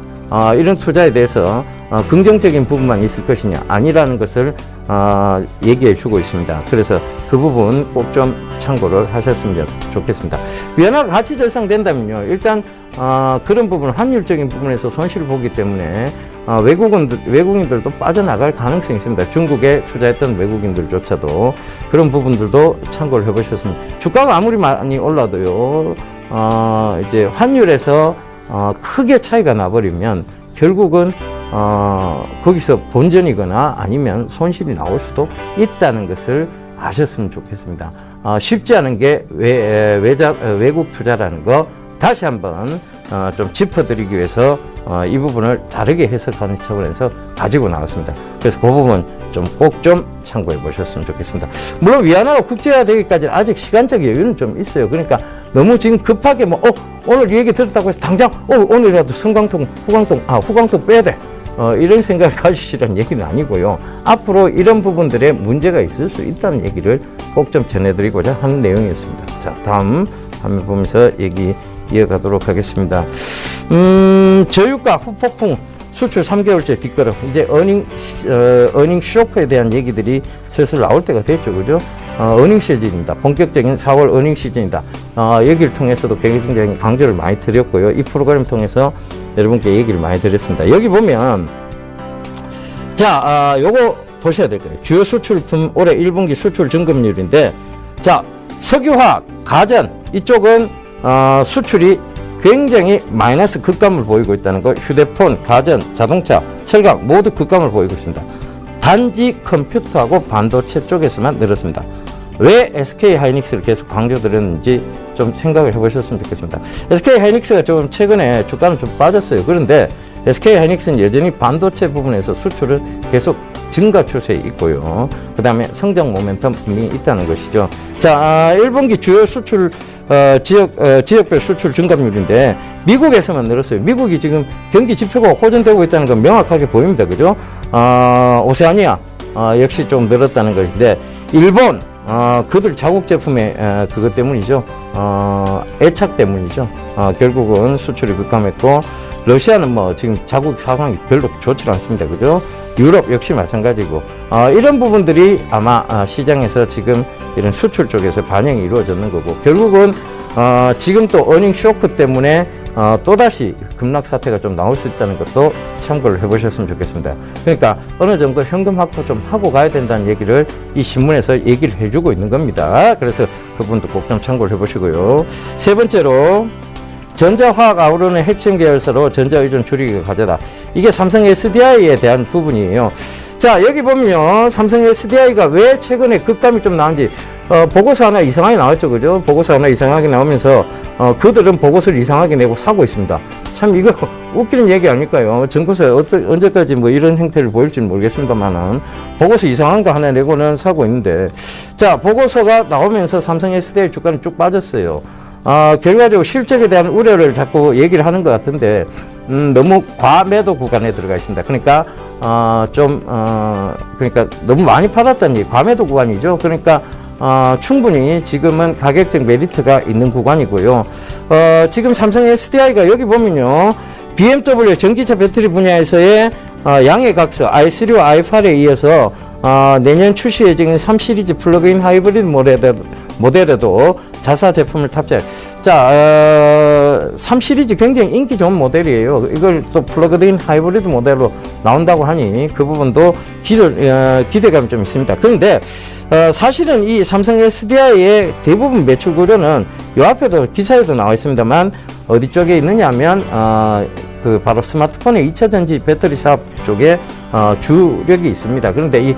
이런 투자에 대해서 긍정적인 부분만 있을 것이냐, 아니라는 것을 얘기해 주고 있습니다. 그래서 그 부분 꼭 좀 참고를 하셨으면 좋겠습니다. 위안화 가치 절상된다면요, 일단 그런 부분, 환율적인 부분에서 손실을 보기 때문에 외국인들도 빠져나갈 가능성이 있습니다. 중국에 투자했던 외국인들조차도 그런 부분들도 참고를 해보셨으면. 주가가 아무리 많이 올라도요, 이제 환율에서 크게 차이가 나버리면 결국은 거기서 본전이거나 아니면 손실이 나올 수도 있다는 것을 아셨으면 좋겠습니다. 쉽지 않은 게 외국 투자라는 거 다시 한번 좀 짚어드리기 위해서 이 부분을 다르게 해석하는 차원에서 가지고 나왔습니다. 그래서 그 부분 좀 꼭 좀 참고해 보셨으면 좋겠습니다. 물론 위안화가 국제화되기까지는 아직 시간적 여유는 좀 있어요. 그러니까 너무 지금 급하게 오늘 이 얘기 들었다고 해서 당장 오늘이라도 성광통, 후광통 빼야 돼. 이런 생각을 가지시라는 얘기는 아니고요. 앞으로 이런 부분들에 문제가 있을 수 있다는 얘기를 꼭 좀 전해드리고자 하는 내용이었습니다. 자, 다음 화면 보면서 얘기 이어가도록 하겠습니다. 저유가 후폭풍 수출 3개월째 뒷걸음. 이제 어닝 쇼크에 대한 얘기들이 슬슬 나올 때가 됐죠. 그죠? 어닝 시즌입니다. 본격적인 4월 어닝 시즌이다. 얘기를 통해서도 굉장히 강조를 많이 드렸고요. 이 프로그램 통해서 여러분께 얘기를 많이 드렸습니다. 여기 보면, 자, 요거 보셔야 될 거예요. 주요 수출품 올해 1분기 수출 증감률인데, 자, 석유화학, 가전, 이쪽은, 수출이 굉장히 마이너스 극감을 보이고 있다는 거. 휴대폰, 가전, 자동차, 철강 모두 극감을 보이고 있습니다. 단지 컴퓨터하고 반도체 쪽에서만 늘었습니다. 왜 SK 하이닉스를 계속 강조드렸는지 좀 생각을 해보셨으면 좋겠습니다. SK 하이닉스가 좀 최근에 주가는 좀 빠졌어요. 그런데 SK 하이닉스는 여전히 반도체 부분에서 수출은 계속 증가 추세에 있고요. 그 다음에 성장 모멘텀이 있다는 것이죠. 자, 1분기 주요 수출 지역별 수출 증감률인데 미국에서만 늘었어요. 미국이 지금 경기 지표가 호전되고 있다는 건 명확하게 보입니다. 그죠? 오세아니아 역시 좀 늘었다는 것인데 일본 그들 자국 제품의 그것 때문이죠. 애착 때문이죠. 결국은 수출이 급감했고 러시아는 뭐 지금 자국 상황이 별로 좋지 않습니다. 그죠? 유럽 역시 마찬가지고 이런 부분들이 아마 시장에서 지금 이런 수출 쪽에서 반영이 이루어졌는 거고 결국은 지금 또 어닝 쇼크 때문에 또다시 급락 사태가 좀 나올 수 있다는 것도 참고를 해보셨으면 좋겠습니다. 그러니까 어느 정도 현금 확보 좀 하고 가야 된다는 얘기를 이 신문에서 얘기를 해주고 있는 겁니다. 그래서 그 부분도 꼭 좀 참고를 해보시고요. 세 번째로 전자화학 아우르는 핵심 계열사로 전자의존 줄이기가 과제다. 이게 삼성 SDI에 대한 부분이에요. 자, 여기 보면 삼성 SDI가 왜 최근에 급감이 좀 나온지 보고서 하나 이상하게 나왔죠. 그죠? 보고서 하나 이상하게 나오면서 그들은 보고서를 이상하게 내고 사고 있습니다. 참 이거 웃기는 얘기 아닐까요? 증권사에 언제까지 뭐 이런 행태를 보일지는 모르겠습니다만은 보고서 이상한 거 하나 내고는 사고 있는데 자, 보고서가 나오면서 삼성 SDI 주가는 쭉 빠졌어요. 결과적으로 실적에 대한 우려를 자꾸 얘기를 하는 것 같은데 너무 과매도 구간에 들어가 있습니다. 그러니까 그러니까 너무 많이 팔았다는 얘기, 과매도 구간이죠. 그러니까 충분히 지금은 가격적 메리트가 있는 구간이고요. 지금 삼성 SDI가 여기 보면요, BMW 전기차 배터리 분야에서의 양해 각서 i3와 i8에 이어서 내년 출시 예정인 3시리즈 플러그인 하이브리드 모델에도 자사 제품을 탑재. 자, 3시리즈 굉장히 인기 좋은 모델이에요. 이걸 또 플러그인 하이브리드 모델로 나온다고 하니 그 부분도 기대감이 좀 있습니다. 그런데 사실은 이 삼성 SDI의 대부분 매출 구조는 이 앞에도 기사에도 나와 있습니다만 어디 쪽에 있느냐 하면 바로 스마트폰의 2차 전지 배터리 사업 쪽에 주력이 있습니다. 그런데 이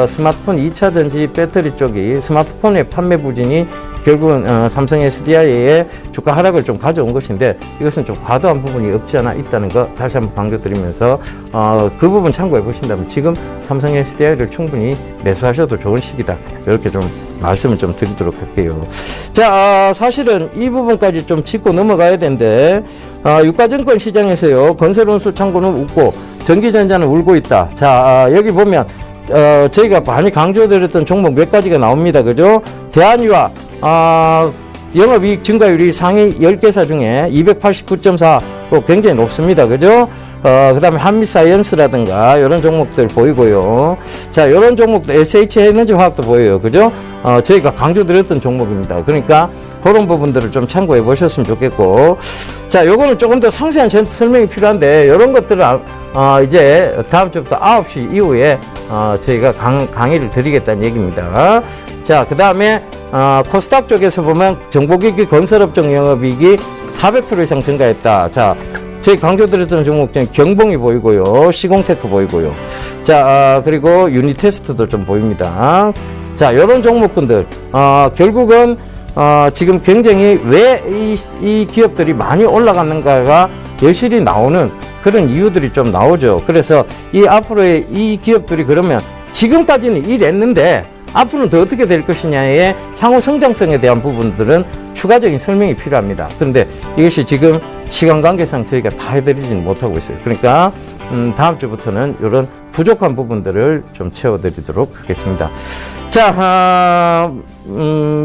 스마트폰 2차 전지 배터리 쪽이 스마트폰의 판매 부진이 결국은 삼성 SDI의 주가 하락을 좀 가져온 것인데 이것은 좀 과도한 부분이 없지 않아 있다는 거 다시 한번 강조드리면서 그 부분 참고해 보신다면 지금 삼성 SDI를 충분히 매수하셔도 좋은 시기다. 이렇게 좀 말씀을 좀 드리도록 할게요. 자, 사실은 이 부분까지 좀 짚고 넘어가야 되는데 유가증권 시장에서요, 건설운수 창고는 웃고 전기전자는 울고 있다. 자, 여기 보면 저희가 많이 강조드렸던 종목 몇 가지가 나옵니다. 그죠? 대한유화 영업이익 증가율이 상위 10개사 중에 289.4 굉장히 높습니다. 그죠? 그 다음에 한미사이언스라든가 이런 종목들 보이고요. 자, 이런 종목도 SH에너지화학도 보여요. 그죠? 저희가 강조드렸던 종목입니다. 그러니까 그런 부분들을 좀 참고해 보셨으면 좋겠고, 자, 요거는 조금 더 상세한 설명이 필요한데 이런 것들을 이제 다음 주부터 9시 이후에 저희가 강의를 드리겠다는 얘기입니다. 자, 그 다음에 코스닥 쪽에서 보면 정보기기 건설업종 영업이익이 400% 이상 증가했다. 자, 저희 강조드렸던 종목 중에 경봉이 보이고요, 시공테크 보이고요. 자, 그리고 유니테스트도 좀 보입니다. 자, 이런 종목군들 결국은 지금 굉장히 왜 이 기업들이 많이 올라갔는가가 여실히 나오는 그런 이유들이 좀 나오죠. 그래서 이 앞으로의 이 기업들이 그러면 지금까지는 이랬는데 앞으로는 더 어떻게 될 것이냐의 향후 성장성에 대한 부분들은 추가적인 설명이 필요합니다. 그런데 이것이 지금 시간 관계상 저희가 다 해드리지는 못하고 있어요. 그러니까 다음 주부터는 이런 부족한 부분들을 좀 채워드리도록 하겠습니다. 자,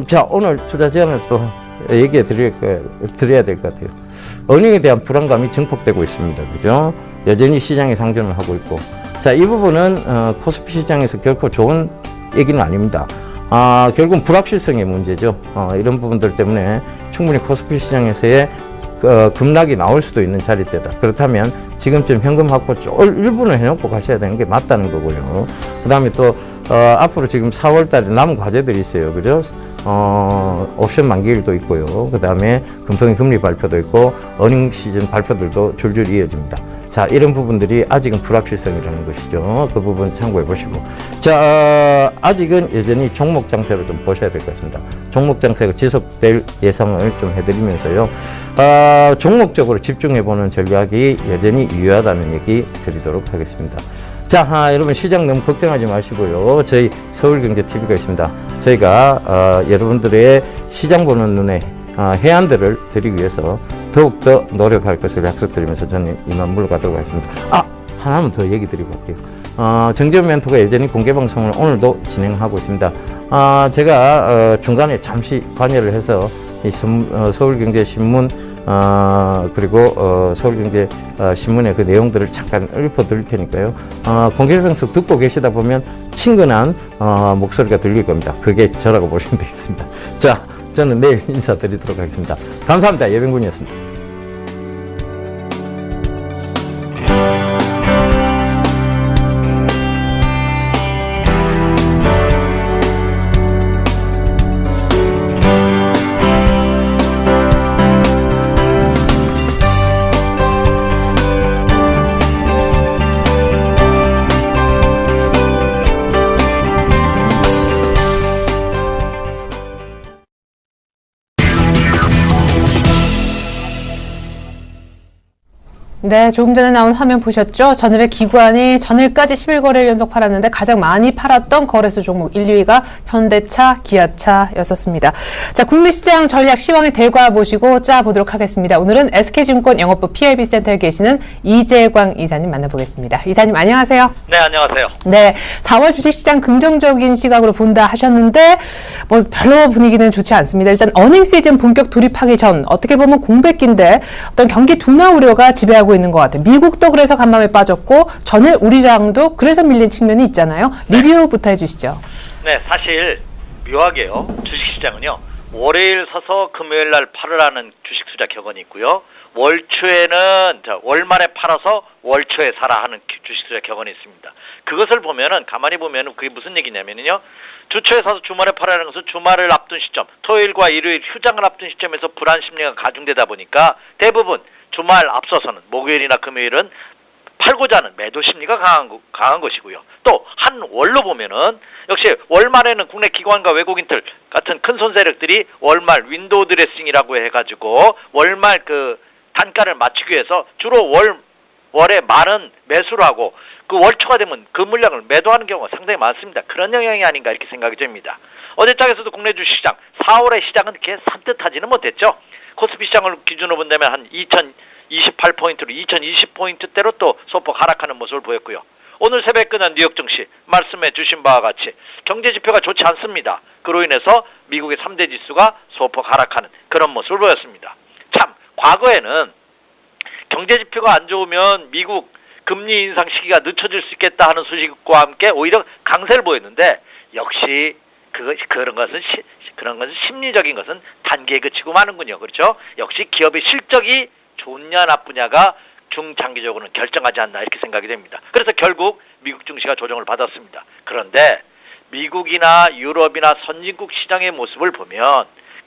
자, 오늘 투자 제안을 또 얘기해 드려야 될 것 같아요. 어닝에 대한 불안감이 증폭되고 있습니다. 그죠? 여전히 시장이 상존을 하고 있고. 자, 이 부분은, 코스피 시장에서 결코 좋은 얘기는 아닙니다. 결국은 불확실성의 문제죠. 이런 부분들 때문에 충분히 코스피 시장에서의 급락이 나올 수도 있는 자리대다. 그렇다면 지금쯤 현금 확보 일부는 해놓고 가셔야 되는 게 맞다는 거고요. 그 다음에 또 앞으로 지금 4월 달에 남은 과제들이 있어요. 그죠? 옵션 만기일도 있고요. 그 다음에 금통위 금리 발표도 있고, 어닝 시즌 발표들도 줄줄 이어집니다. 자, 이런 부분들이 아직은 불확실성이라는 것이죠. 그 부분 참고해 보시고. 자, 아직은 여전히 종목 장세로 좀 보셔야 될 것 같습니다. 종목 장세가 지속될 예상을 좀 해드리면서요. 종목적으로 집중해 보는 전략이 여전히 유효하다는 얘기 드리도록 하겠습니다. 자, 여러분 시장 너무 걱정하지 마시고요. 저희 서울경제TV가 있습니다. 저희가 여러분들의 시장 보는 눈에 해안들을 드리기 위해서 더욱더 노력할 것을 약속드리면서 저는 이만 물러가도록 하겠습니다. 하나만 더 얘기 드리고 갈게요. 정재훈 멘토가 여전히 공개방송을 오늘도 진행하고 있습니다. 제가 중간에 잠시 관여를 해서 이 서울경제신문 그리고 서울경제신문의 그 내용들을 잠깐 읊어드릴 테니까요. 공개방송 듣고 계시다 보면 친근한 목소리가 들릴 겁니다. 그게 저라고 보시면 되겠습니다. 자, 저는 내일 인사드리도록 하겠습니다. 감사합니다. 예병군이었습니다. 네, 조금 전에 나온 화면 보셨죠? 전일의 기관이 전일까지 11거래일 연속 팔았는데 가장 많이 팔았던 거래소 종목 1, 2위가 현대차, 기아차였었습니다. 자, 국내 시장 전략 시황의 대과 보시고 짜보도록 하겠습니다. 오늘은 SK증권 영업부 PIB센터에 계시는 이재광 이사님 만나보겠습니다. 이사님 안녕하세요. 네, 안녕하세요. 네, 4월 주식시장 긍정적인 시각으로 본다 하셨는데 뭐 별로 분위기는 좋지 않습니다. 일단 어닝 시즌 본격 돌입하기 전 어떻게 보면 공백기인데 어떤 경기 둔화 우려가 지배하고 있는 것 같아요. 미국도 그래서 간밤에 빠졌고 전일 우리 장도 그래서 밀린 측면이 있잖아요. 리뷰부터 해주시죠. 네, 사실 묘하게요. 주식시장은요. 월요일 서서 금요일 날 팔으라는 주식 투자 격언이 있고요. 월초에는 월말에 팔아서 월초에 사라 하는 주식 투자 격언이 있습니다. 그것을 보면은 가만히 보면은 그게 무슨 얘기냐면요. 주초에 사서 주말에 팔아라는 것은 주말을 앞둔 시점, 토요일과 일요일 휴장을 앞둔 시점에서 불안 심리가 가중되다 보니까 대부분 주말 앞서서는 목요일이나 금요일은 팔고자 하는 매도 심리가 강한 것이고요. 또 한 월로 보면은 역시 월말에는 국내 기관과 외국인들 같은 큰 손세력들이 월말 윈도우 드레싱이라고 해가지고 월말 그 단가를 맞추기 위해서 주로 월에 많은 매수를 하고 그 월초가 되면 그 물량을 매도하는 경우가 상당히 많습니다. 그런 영향이 아닌가 이렇게 생각이 됩니다. 어제장에서도 국내 주식시장 4월의 시장은 이렇게 산뜻하지는 못했죠. 코스피 시장을 기준으로 본다면 한 2028포인트로 2020포인트대로 또 소폭 하락하는 모습을 보였고요. 오늘 새벽에 끝난 뉴욕 증시 말씀해 주신 바와 같이 경제 지표가 좋지 않습니다. 그로 인해서 미국의 3대 지수가 소폭 하락하는 그런 모습을 보였습니다. 참 과거에는 경제 지표가 안 좋으면 미국 금리 인상 시기가 늦춰질 수 있겠다 하는 소식과 함께 오히려 강세를 보였는데 역시 그런 것은 심리적인 것은 단계에 그치고 마는군요. 그렇죠? 역시 기업의 실적이 좋냐 나쁘냐가 중장기적으로는 결정하지 않나 이렇게 생각이 됩니다. 그래서 결국 미국 증시가 조정을 받았습니다. 그런데 미국이나 유럽이나 선진국 시장의 모습을 보면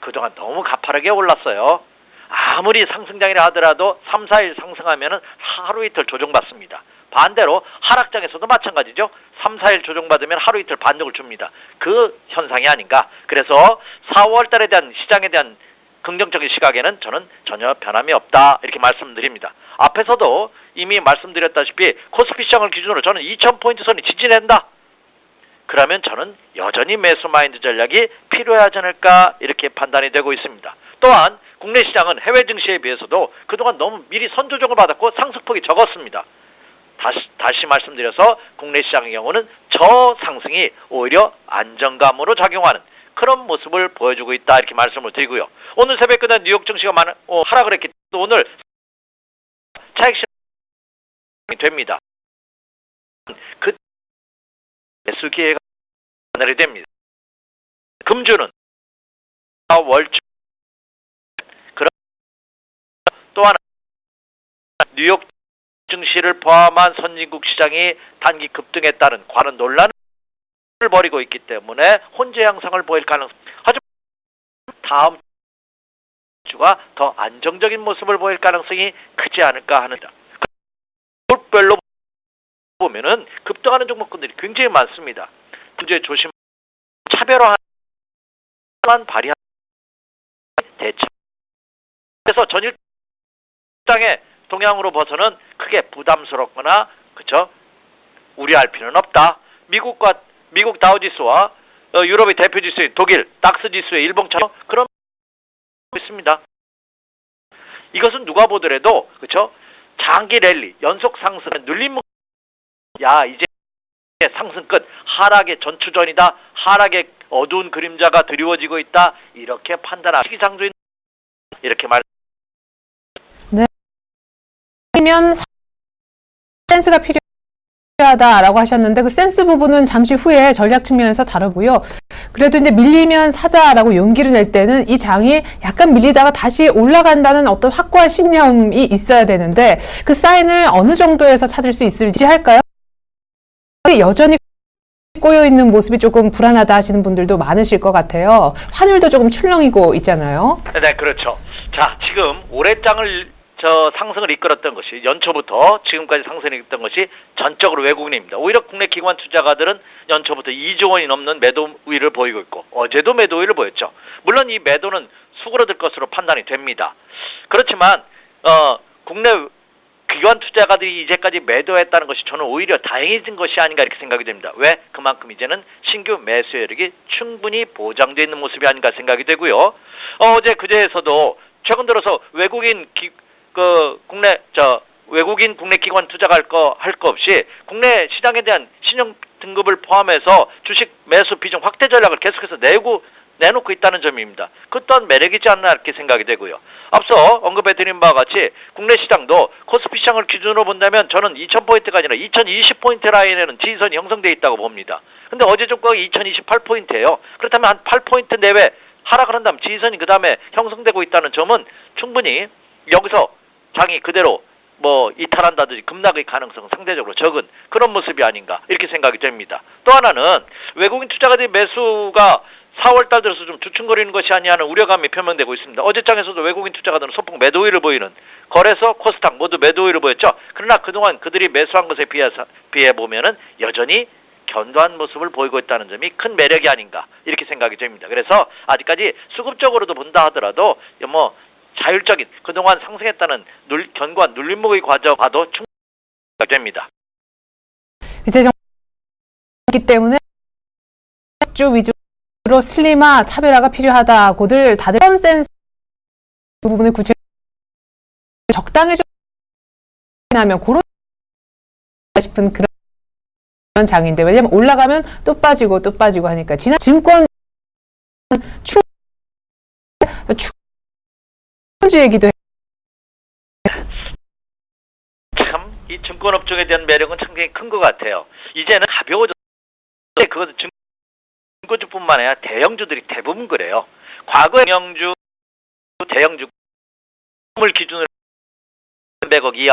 그동안 너무 가파르게 올랐어요. 아무리 상승장이라 하더라도 3, 4일 상승하면은 하루 이틀 조정받습니다. 반대로 하락장에서도 마찬가지죠. 3, 4일 조정받으면 하루 이틀 반등을 줍니다. 그 현상이 아닌가. 그래서 4월 달에 대한 시장에 대한 긍정적인 시각에는 저는 전혀 변함이 없다 이렇게 말씀드립니다. 앞에서도 이미 말씀드렸다시피 코스피 시장을 기준으로 저는 2000포인트 선이 지지된다. 그러면 저는 여전히 매수 마인드 전략이 필요하지 않을까 이렇게 판단이 되고 있습니다. 또한 국내 시장은 해외 증시에 비해서도 그동안 너무 미리 선조정을 받았고 상승폭이 적었습니다. 다시 말씀드려서 국내 시장의 경우는 저 상승이 오히려 안정감으로 작용하는 그런 모습을 보여주고 있다 이렇게 말씀을 드리고요. 오늘 새벽 끝난 뉴욕 증시가 하락을 했기 때문에 오늘 차익 실현이 됩니다. 그 매수 기회가 하늘이 됩니다. 금주는 월주 그런 또 하나 뉴욕 증시를 포함한 선진국 시장이 단기 급등에 따른 관련 논란을 벌이고 있기 때문에 혼재 양상을 보일 가능성. 하지만 다음 주가 더 안정적인 모습을 보일 가능성이 크지 않을까 하는다. 별로 보면은 급등하는 종목군들이 굉장히 많습니다. 문제 조심 차별화만 발휘한 대처. 그래서 전일 시장의 동향으로 봐서는 크게 부담스럽거나 그렇죠 우려할 필요는 없다. 미국 다우지수와 유럽의 대표 지수인 독일 닥스 지수의 일봉처럼 그런 있습니다. 이것은 누가 보더라도 그렇죠 장기 랠리 연속 상승은 눌림. 야 이제 상승 끝 하락의 전추전이다. 하락의 어두운 그림자가 드리워지고 있다. 이렇게 판단하는 시기상조인 이렇게 말. 면 센스가 필요하다라고 하셨는데 그 센스 부분은 잠시 후에 전략 측면에서 다루고요. 그래도 이제 밀리면 사자라고 용기를 낼 때는 이 장이 약간 밀리다가 다시 올라간다는 어떤 확고한 신념이 있어야 되는데 그 사인을 어느 정도에서 찾을 수 있을지 할까요? 여전히 꼬여있는 모습이 조금 불안하다 하시는 분들도 많으실 것 같아요. 환율도 조금 출렁이고 있잖아요. 네, 그렇죠. 자, 지금 올해 장을 상승을 이끌었던 것이 연초부터 지금까지 상승을 이끌었던 것이 전적으로 외국인입니다. 오히려 국내 기관 투자가들은 연초부터 2조 원이 넘는 매도 우위를 보이고 있고 어제도 매도 우위를 보였죠. 물론 이 매도는 수그러들 것으로 판단이 됩니다. 그렇지만 국내 기관 투자가들이 이제까지 매도했다는 것이 저는 오히려 다행해진 것이 아닌가 이렇게 생각이 됩니다. 왜? 그만큼 이제는 신규 매수 여력이 충분히 보장되어 있는 모습이 아닌가 생각이 되고요. 어제 그제에서도 최근 들어서 외국인 국내 기관 투자가 할 거 없이 국내 시장에 대한 신용 등급을 포함해서 주식 매수 비중 확대 전략을 계속해서 내놓고 있다는 점입니다. 그 또한 매력이지 않나 이렇게 생각이 되고요. 앞서 언급해드린 바와 같이 국내 시장도 코스피 시장을 기준으로 본다면 저는 2000포인트가 아니라 2020포인트 라인에는 지지선이 형성되어 있다고 봅니다. 근데 어제 종가가 2028포인트예요. 그렇다면 한 8포인트 내외 하락을 한다면 지지선이 그 다음에 형성되고 있다는 점은 충분히 여기서 장이 그대로 이탈한다든지 급락의 가능성은 상대적으로 적은 그런 모습이 아닌가 이렇게 생각이 됩니다. 또 하나는 외국인 투자가들의 매수가 4월달 들어서 좀 주춤거리는 것이 아니냐는 우려감이 표명되고 있습니다. 어제장에서도 외국인 투자가들은 소폭 매도 우위를 보이는 거래소, 코스닥 모두 매도 우위를 보였죠. 그러나 그동안 그들이 매수한 것에 비해 보면은 여전히 견고한 모습을 보이고 있다는 점이 큰 매력이 아닌가 이렇게 생각이 됩니다. 그래서 아직까지 수급적으로도 본다 하더라도 자율적인 그동안 상승했다는 견고한 눌림목의 과정 봐도 충분히 됩니다. 이제 정기 때문에 주 위주로 슬림화, 차별화가 필요하다고들 다들 컨센스 그 부분을 구체적으로 적당해져 나면 그런 싶은 그런 장인데 왜냐면 올라가면 또 빠지고 하니까 지난 증권 주 얘기도 참 이 증권업종에 대한 매력은 상당히 큰 것 같아요. 이제는 가벼워졌는데 그것은 증권주뿐만 아니라 대형주들이 대부분 그래요. 과거의 대형주를 기준으로 300억 이하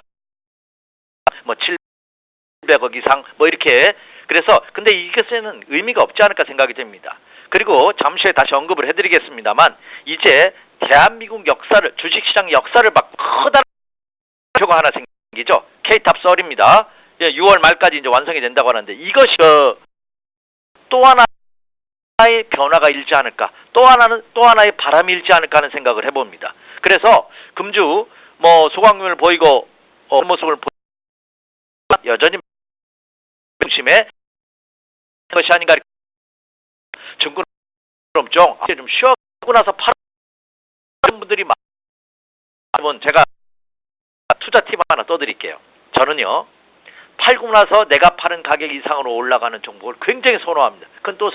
700억 이상 이렇게 그래서 근데 이것에는 의미가 없지 않을까 생각이 됩니다. 그리고 잠시 후에 다시 언급을 해드리겠습니다만 이제 대한민국 역사를 주식시장 역사를 바꾸는 커다란 표가 하나 생기죠. K탑-30입니다. 6월 말까지 이제 완성이 된다고 하는데 이것이 또 하나의 변화가 일지 않을까, 또 하나의 바람이 일지 않을까 하는 생각을 해봅니다. 그래서 금주 소강률을 보이고 모습을 여전히 중심에 것이 아닌가. 증권업종 좀 쉬어가고 나서 파는 분들이 많은 제가 투자 팁 하나 떠드릴게요. 저는요 팔고 나서 내가 파는 가격 이상으로 올라가는 종목을 굉장히 선호합니다. 그건 또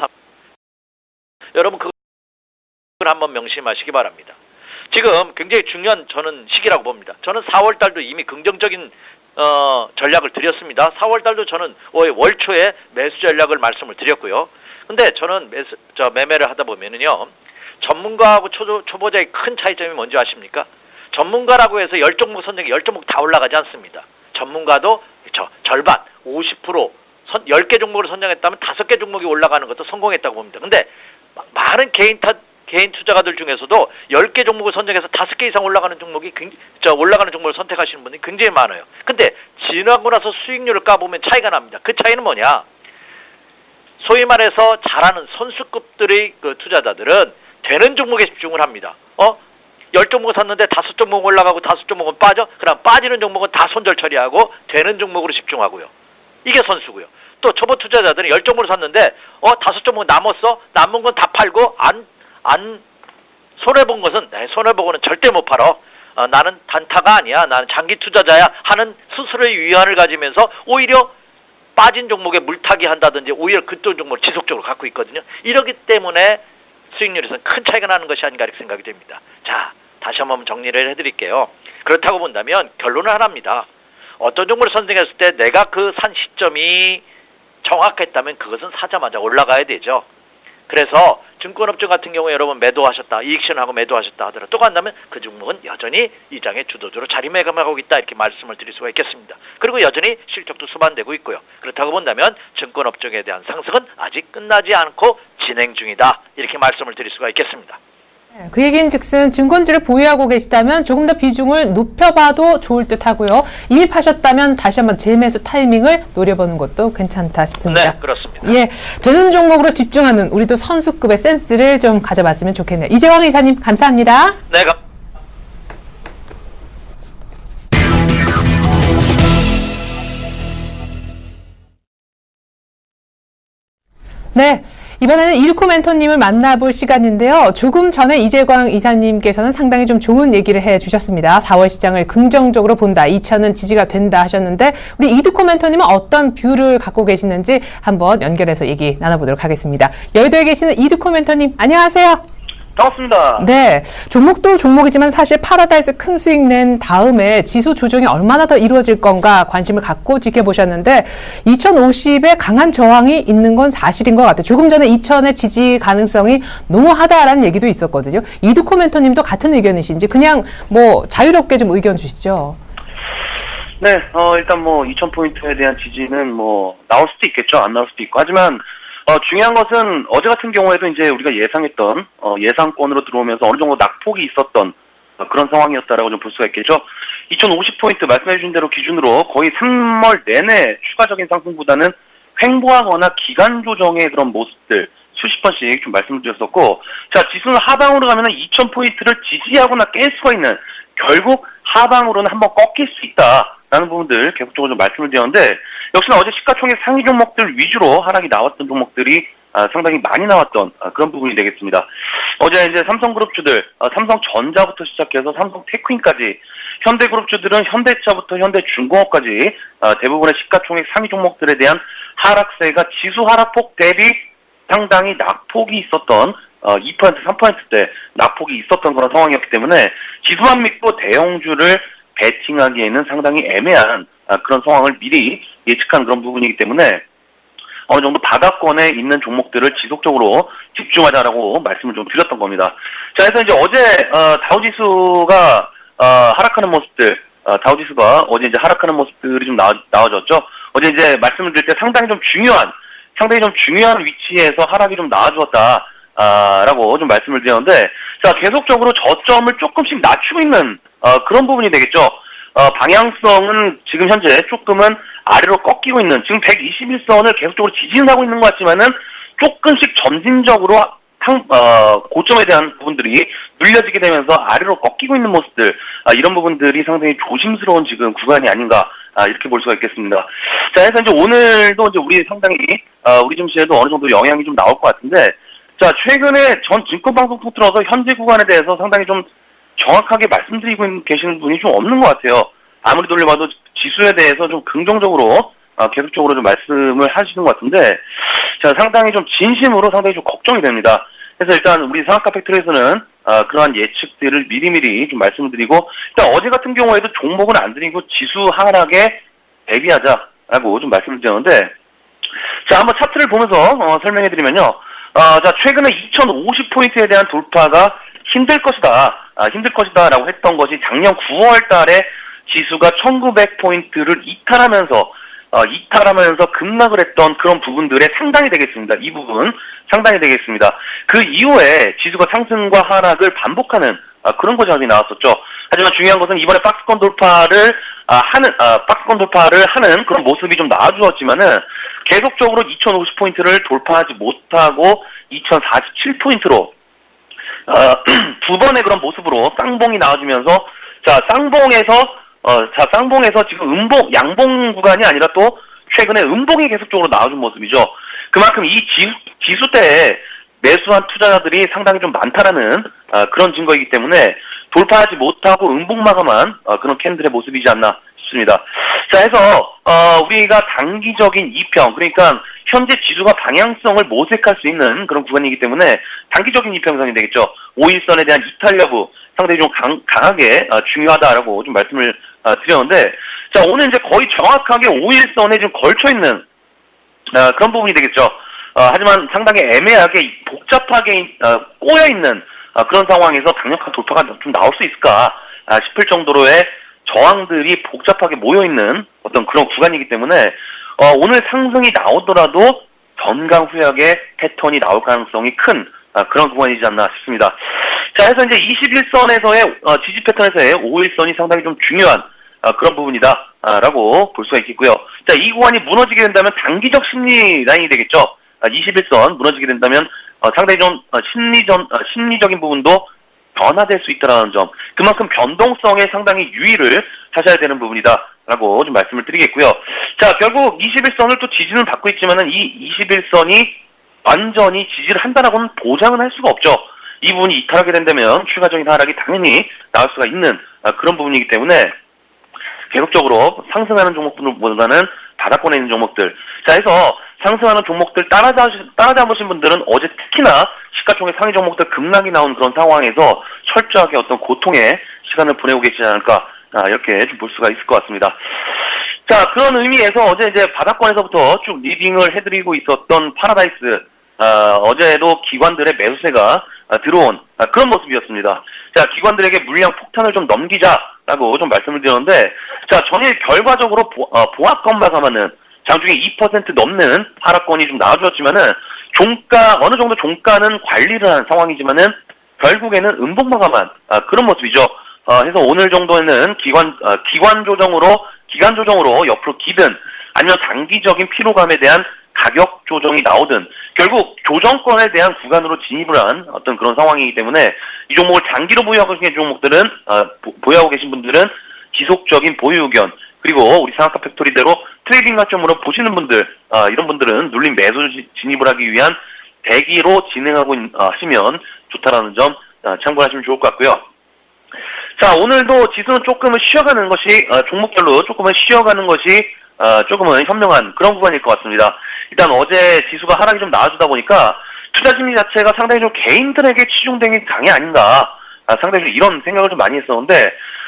여러분 그걸 한번 명심하시기 바랍니다. 지금 굉장히 중요한 저는 시기라고 봅니다. 저는 4월 달도 이미 긍정적인 전략을 드렸습니다. 4월 달도 저는 월 초에 매수 전략을 말씀을 드렸고요. 근데 저는 매매를 하다 보면은요, 전문가하고 초보자의 큰 차이점이 뭔지 아십니까? 전문가라고 해서 10종목 선정이 10종목 다 올라가지 않습니다. 전문가도 절반, 50%, 10개 종목을 선정했다면 5개 종목이 올라가는 것도 성공했다고 봅니다. 근데 많은 개인 투자가들 중에서도 10개 종목을 선정해서 5개 이상 올라가는 종목을 선택하시는 분이 굉장히 많아요. 근데 지나고 나서 수익률을 까보면 차이가 납니다. 그 차이는 뭐냐? 소위 말해서 잘하는 선수급들의 그 투자자들은 되는 종목에 집중을 합니다. 10종목 샀는데 5종목 올라가고 5종목은 빠져? 그럼 빠지는 종목은 다 손절 처리하고 되는 종목으로 집중하고요. 이게 선수고요. 또 초보 투자자들은 10종목을 샀는데 5종목 남았어? 남은 건 다 팔고 안 손해본 것은 손해보고는 절대 못 팔아. 나는 단타가 아니야. 나는 장기 투자자야 하는 스스로의 위안을 가지면서 오히려 빠진 종목에 물타기 한다든지 오히려 그쪽 종목을 지속적으로 갖고 있거든요. 이러기 때문에 수익률에서는 큰 차이가 나는 것이 아닌가 이렇게 생각이 됩니다. 자, 다시 한번 정리를 해드릴게요. 그렇다고 본다면 결론은 하나입니다. 어떤 종목을 선정했을 때 내가 그 산 시점이 정확했다면 그것은 사자마자 올라가야 되죠. 그래서 증권업종 같은 경우에 여러분 매도하셨다, 이익션하고 매도하셨다 하더라도 또 간다면 그 종목은 여전히 이 장의 주도주로 자리매김하고 있다 이렇게 말씀을 드릴 수가 있겠습니다. 그리고 여전히 실적도 수반되고 있고요. 그렇다고 본다면 증권업종에 대한 상승은 아직 끝나지 않고 진행 중이다 이렇게 말씀을 드릴 수가 있겠습니다. 그 얘기인즉슨 증권주를 보유하고 계시다면 조금 더 비중을 높여봐도 좋을 듯하고요. 이미 파셨다면 다시 한번 재매수 타이밍을 노려보는 것도 괜찮다 싶습니다. 네, 그렇습니다. 예, 되는 종목으로 집중하는 우리도 선수급의 센스를 좀 가져봤으면 좋겠네요. 이재광 이사님 감사합니다. 네, 네. 이번에는 이두코 멘토님을 만나볼 시간인데요. 조금 전에 이재광 이사님께서는 상당히 좀 좋은 얘기를 해주셨습니다. 4월 시장을 긍정적으로 본다. 2천은 지지가 된다 하셨는데 우리 이두코 멘토님은 어떤 뷰를 갖고 계시는지 한번 연결해서 얘기 나눠보도록 하겠습니다. 여의도에 계시는 이두코 멘토님 안녕하세요. 반갑습니다. 네, 종목도 종목이지만 사실 파라다이스 큰 수익 낸 다음에 지수 조정이 얼마나 더 이루어질 건가 관심을 갖고 지켜보셨는데 2050에 강한 저항이 있는 건 사실인 것 같아요. 조금 전에 2000의 지지 가능성이 농후하다라는 얘기도 있었거든요. 이두코 멘토님도 같은 의견이신지 그냥 뭐 자유롭게 좀 의견 주시죠. 네, 일단 2000포인트에 대한 지지는 나올 수도 있겠죠. 안 나올 수도 있고. 하지만 중요한 것은 어제 같은 경우에도 이제 우리가 예상했던 예상권으로 들어오면서 어느 정도 낙폭이 있었던 그런 상황이었다라고 좀 볼 수가 있겠죠. 2050포인트 말씀해 주신 대로 기준으로 거의 3월 내내 추가적인 상승보다는 횡보하거나 기간 조정의 그런 모습들 수십 번씩 좀 말씀을 드렸었고, 자, 지수는 하방으로 가면은 2000포인트를 지지하거나 깰 수가 있는, 결국 하방으로는 한번 꺾일 수 있다라는 부분들 계속적으로 좀 말씀을 드렸는데, 역시나 어제 시가총액 상위 종목들 위주로 하락이 나왔던 종목들이 상당히 많이 나왔던 그런 부분이 되겠습니다. 어제 이제 삼성그룹주들, 삼성전자부터 시작해서 삼성테크인까지, 현대그룹주들은 현대차부터 현대중공업까지 대부분의 시가총액 상위 종목들에 대한 하락세가 지수 하락폭 대비 상당히 낙폭이 있었던 2%, 3%대 낙폭이 있었던 그런 상황이었기 때문에 지수만 믿고 대형주를 베팅하기에는 상당히 애매한 그런 상황을 미리 예측한 그런 부분이기 때문에 어느 정도 바닥권에 있는 종목들을 지속적으로 집중하자라고 말씀을 좀 드렸던 겁니다. 자, 그래서 이제 어제 다우지수가 하락하는 모습들, 다우지수가 어제 이제 하락하는 모습들이 좀 나와졌죠. 어제 이제 말씀을 드릴 때 상당히 좀 중요한 위치에서 하락이 좀 나와주었다. 라고 좀 말씀을 드렸는데, 자, 계속적으로 저점을 조금씩 낮추고 있는, 그런 부분이 되겠죠. 방향성은 지금 현재 조금은 아래로 꺾이고 있는, 지금 121선을 계속적으로 지진하고 있는 것 같지만은 조금씩 점진적으로 고점에 대한 부분들이 눌려지게 되면서 아래로 꺾이고 있는 모습들, 이런 부분들이 상당히 조심스러운 지금 구간이 아닌가, 이렇게 볼 수가 있겠습니다. 자, 그래서 이제 오늘도 이제 우리 상당히, 우리 증시에도 어느 정도 영향이 좀 나올 것 같은데, 자, 최근에 전 증권방송 통틀어서 현재 구간에 대해서 상당히 좀 정확하게 말씀드리고 계시는 분이 좀 없는 것 같아요. 아무리 돌려봐도 지수에 대해서 좀 긍정적으로 계속적으로 좀 말씀을 하시는 것 같은데, 자, 상당히 좀 진심으로 상당히 좀 걱정이 됩니다. 그래서 일단 우리 상한가 팩토리에서는 그러한 예측들을 미리미리 좀 말씀을 드리고, 일단 어제 같은 경우에도 종목은 안 드리고 지수 하락에 대비하자라고 좀 말씀을 드렸는데, 자, 한번 차트를 보면서 설명해 드리면요. 자, 최근에 2050포인트에 대한 돌파가 힘들 것이다라고 했던 것이 작년 9월 달에 지수가 1900포인트를 이탈하면서 급락을 했던 그런 부분들에 상당히 되겠습니다. 이 부분 상당히 되겠습니다. 그 이후에 지수가 상승과 하락을 반복하는 그런 과정이 나왔었죠. 하지만 중요한 것은 이번에 박스권 돌파를 하는 그런 모습이 좀 나와주었지만은 계속적으로 2050포인트를 돌파하지 못하고 2047포인트로 두 번의 그런 모습으로 쌍봉이 나와주면서 쌍봉에서 지금 양봉 구간이 아니라 또 최근에 음봉이 계속적으로 나와준 모습이죠. 그만큼 이 지수대에 매수한 투자자들이 상당히 좀 많다라는 그런 증거이기 때문에 돌파하지 못하고 음봉 마감한 그런 캔들의 모습이지 않나 싶습니다. 자, 해서 우리가 단기적인 이평, 그러니까 현재 지수가 방향성을 모색할 수 있는 그런 구간이기 때문에 단기적인 이평선이 되겠죠. 5일선에 대한 이탈 여부 상당히 좀 강하게 중요하다라고 좀 말씀을 드렸는데, 자, 오늘 이제 거의 정확하게 5일선에 좀 걸쳐 있는 그런 부분이 되겠죠. 하지만 상당히 애매하게 복잡하게 꼬여 있는 그런 상황에서 강력한 돌파가 좀 나올 수 있을까 싶을 정도로의 저항들이 복잡하게 모여 있는 어떤 그런 구간이기 때문에 오늘 상승이 나오더라도 전강 후약의 패턴이 나올 가능성이 큰 그런 구간이지 않나 싶습니다. 자, 해서 이제 21선에서의 지지 패턴에서의 5일선이 상당히 좀 중요한 그런 부분이다라고 볼 수가 있겠고요. 자, 이 구간이 무너지게 된다면 단기적 심리 라인이 되겠죠. 21선 무너지게 된다면 상당히 좀 심리적인 부분도 변화될 수 있다는 점, 그만큼 변동성에 상당히 유의를 하셔야 되는 부분이다라고 좀 말씀을 드리겠고요. 자, 결국 21선을 또 지지는 받고 있지만은 이 21선이 완전히 지지를 한다라고는 보장은 할 수가 없죠. 이 부분이 이탈하게 된다면 추가적인 하락이 당연히 나올 수가 있는 그런 부분이기 때문에 계속적으로 상승하는 종목들보다는 바닥권에 있는 종목들, 자, 해서 상승하는 종목들 따라잡으신 분들은 어제 특히나 시가총액 상위 종목들 급락이 나온 그런 상황에서 철저하게 어떤 고통의 시간을 보내고 계시지 않을까, 이렇게 좀 볼 수가 있을 것 같습니다. 자, 그런 의미에서 어제 이제 바닥권에서부터 쭉 리딩을 해드리고 있었던 파라다이스, 어제도 기관들의 매수세가 들어온 그런 모습이었습니다. 자, 기관들에게 물량 폭탄을 좀 넘기자라고 좀 말씀을 드렸는데, 자, 전일 결과적으로 보합권 마감하는 장중에 2% 넘는 하락권이 좀 나와주었지만은 어느 정도 종가는 관리를 하는 상황이지만은 결국에는 음봉 마감한 그런 모습이죠. 해서 오늘 정도에는 기간 조정으로 옆으로 기든 아니면 단기적인 피로감에 대한 가격 조정이 나오든 결국 조정권에 대한 구간으로 진입을 한 어떤 그런 상황이기 때문에 이 종목을 장기로 보유하고 계신 분들은 지속적인 보유 의견, 그리고 우리 상한가 팩토리대로 트레이딩 관점으로 보시는 분들, 이런 분들은 눌린 매수 진입을 하기 위한 대기로 진행하고 하시면 좋다라는 점 참고하시면 좋을 것 같고요. 자, 오늘도 지수는 조금은 쉬어가는 것이 종목별로 조금은 쉬어가는 것이 조금은 현명한 그런 구간일 것 같습니다. 일단 어제 지수가 하락이 좀 나와주다 보니까 투자 심리 자체가 상당히 좀 개인들에게 치중된 게 강이 아닌가, 상당히 좀 이런 생각을 좀 많이 했었는데,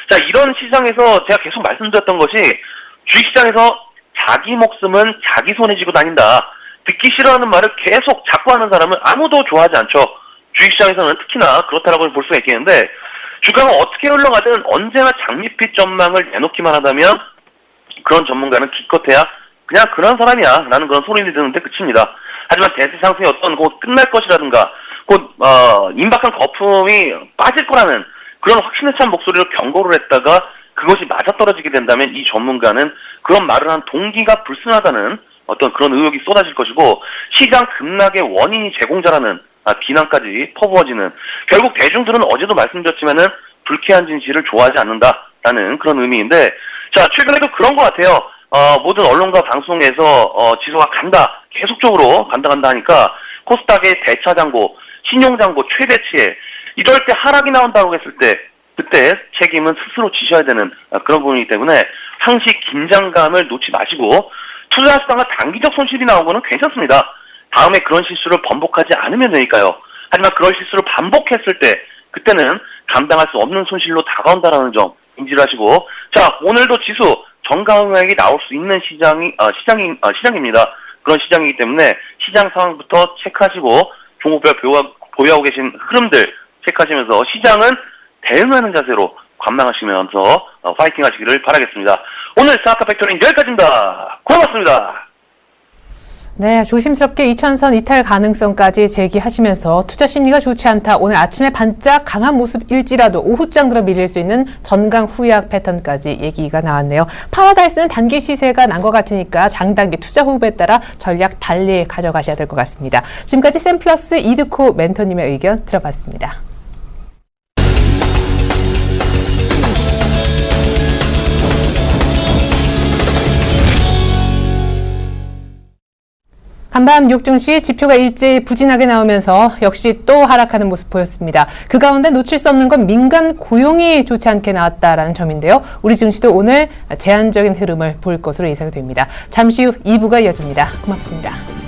자, 이런 시장에서 제가 계속 말씀드렸던 것이 주식시장에서 자기 목숨은 자기 손에 쥐고 다닌다. 듣기 싫어하는 말을 계속 자꾸 하는 사람은 아무도 좋아하지 않죠. 주식시장에서는 특히나 그렇다라고 볼 수가 있겠는데, 주가가 어떻게 흘러가든 언제나 장밋빛 전망을 내놓기만 하다면 그런 전문가는 기껏해야 그냥 그런 사람이야 라는 그런 소리를 듣는데 그칩니다. 하지만 대세 상승이 곧 끝날 것이라든가 곧 임박한 거품이 빠질 거라는 그런 확신에 찬 목소리로 경고를 했다가 그것이 맞아떨어지게 된다면 이 전문가는 그런 말을 한 동기가 불순하다는 어떤 그런 의혹이 쏟아질 것이고, 시장 급락의 원인이 제공자라는 비난까지 퍼부어지는, 결국 대중들은 어제도 말씀드렸지만은 불쾌한 진실을 좋아하지 않는다라는 그런 의미인데, 자, 최근에도 그런 것 같아요. 모든 언론과 방송에서 지수가 계속적으로 간다 하니까 코스닥의 대차장고, 신용장고 최대치에 이럴 때 하락이 나온다고 했을 때 그때 책임은 스스로 지셔야 되는 그런 부분이기 때문에 항시 긴장감을 놓지 마시고, 투자하시다가 단기적 손실이 나온 거는 괜찮습니다. 다음에 그런 실수를 번복하지 않으면 되니까요. 하지만 그런 실수를 반복했을 때 그때는 감당할 수 없는 손실로 다가온다라는 점 인지를 하시고, 자, 오늘도 지수 정가응액이 나올 수 있는 시장입니다. 그런 시장이기 때문에 시장 상황부터 체크하시고 종목별 보유하고 계신 흐름들 체크하시면서 시장은 대응하는 자세로 관망하시면서 파이팅 하시기를 바라겠습니다. 오늘 스타트 팩토리는 여기까지입니다. 고맙습니다. 네, 조심스럽게 2000선 이탈 가능성까지 제기하시면서 투자 심리가 좋지 않다. 오늘 아침에 반짝 강한 모습일지라도 오후장 들어 밀릴 수 있는 전강 후약 패턴까지 얘기가 나왔네요. 파라다이스는 단기 시세가 난 것 같으니까 장단기 투자 호흡에 따라 전략 달리 가져가셔야 될 것 같습니다. 지금까지 샘플러스 이드코 멘토님의 의견 들어봤습니다. 간밤 뉴욕 증시 지표가 일제히 부진하게 나오면서 역시 또 하락하는 모습 보였습니다. 그 가운데 놓칠 수 없는 건 민간 고용이 좋지 않게 나왔다라는 점인데요. 우리 증시도 오늘 제한적인 흐름을 볼 것으로 예상됩니다. 잠시 후 2부가 이어집니다. 고맙습니다.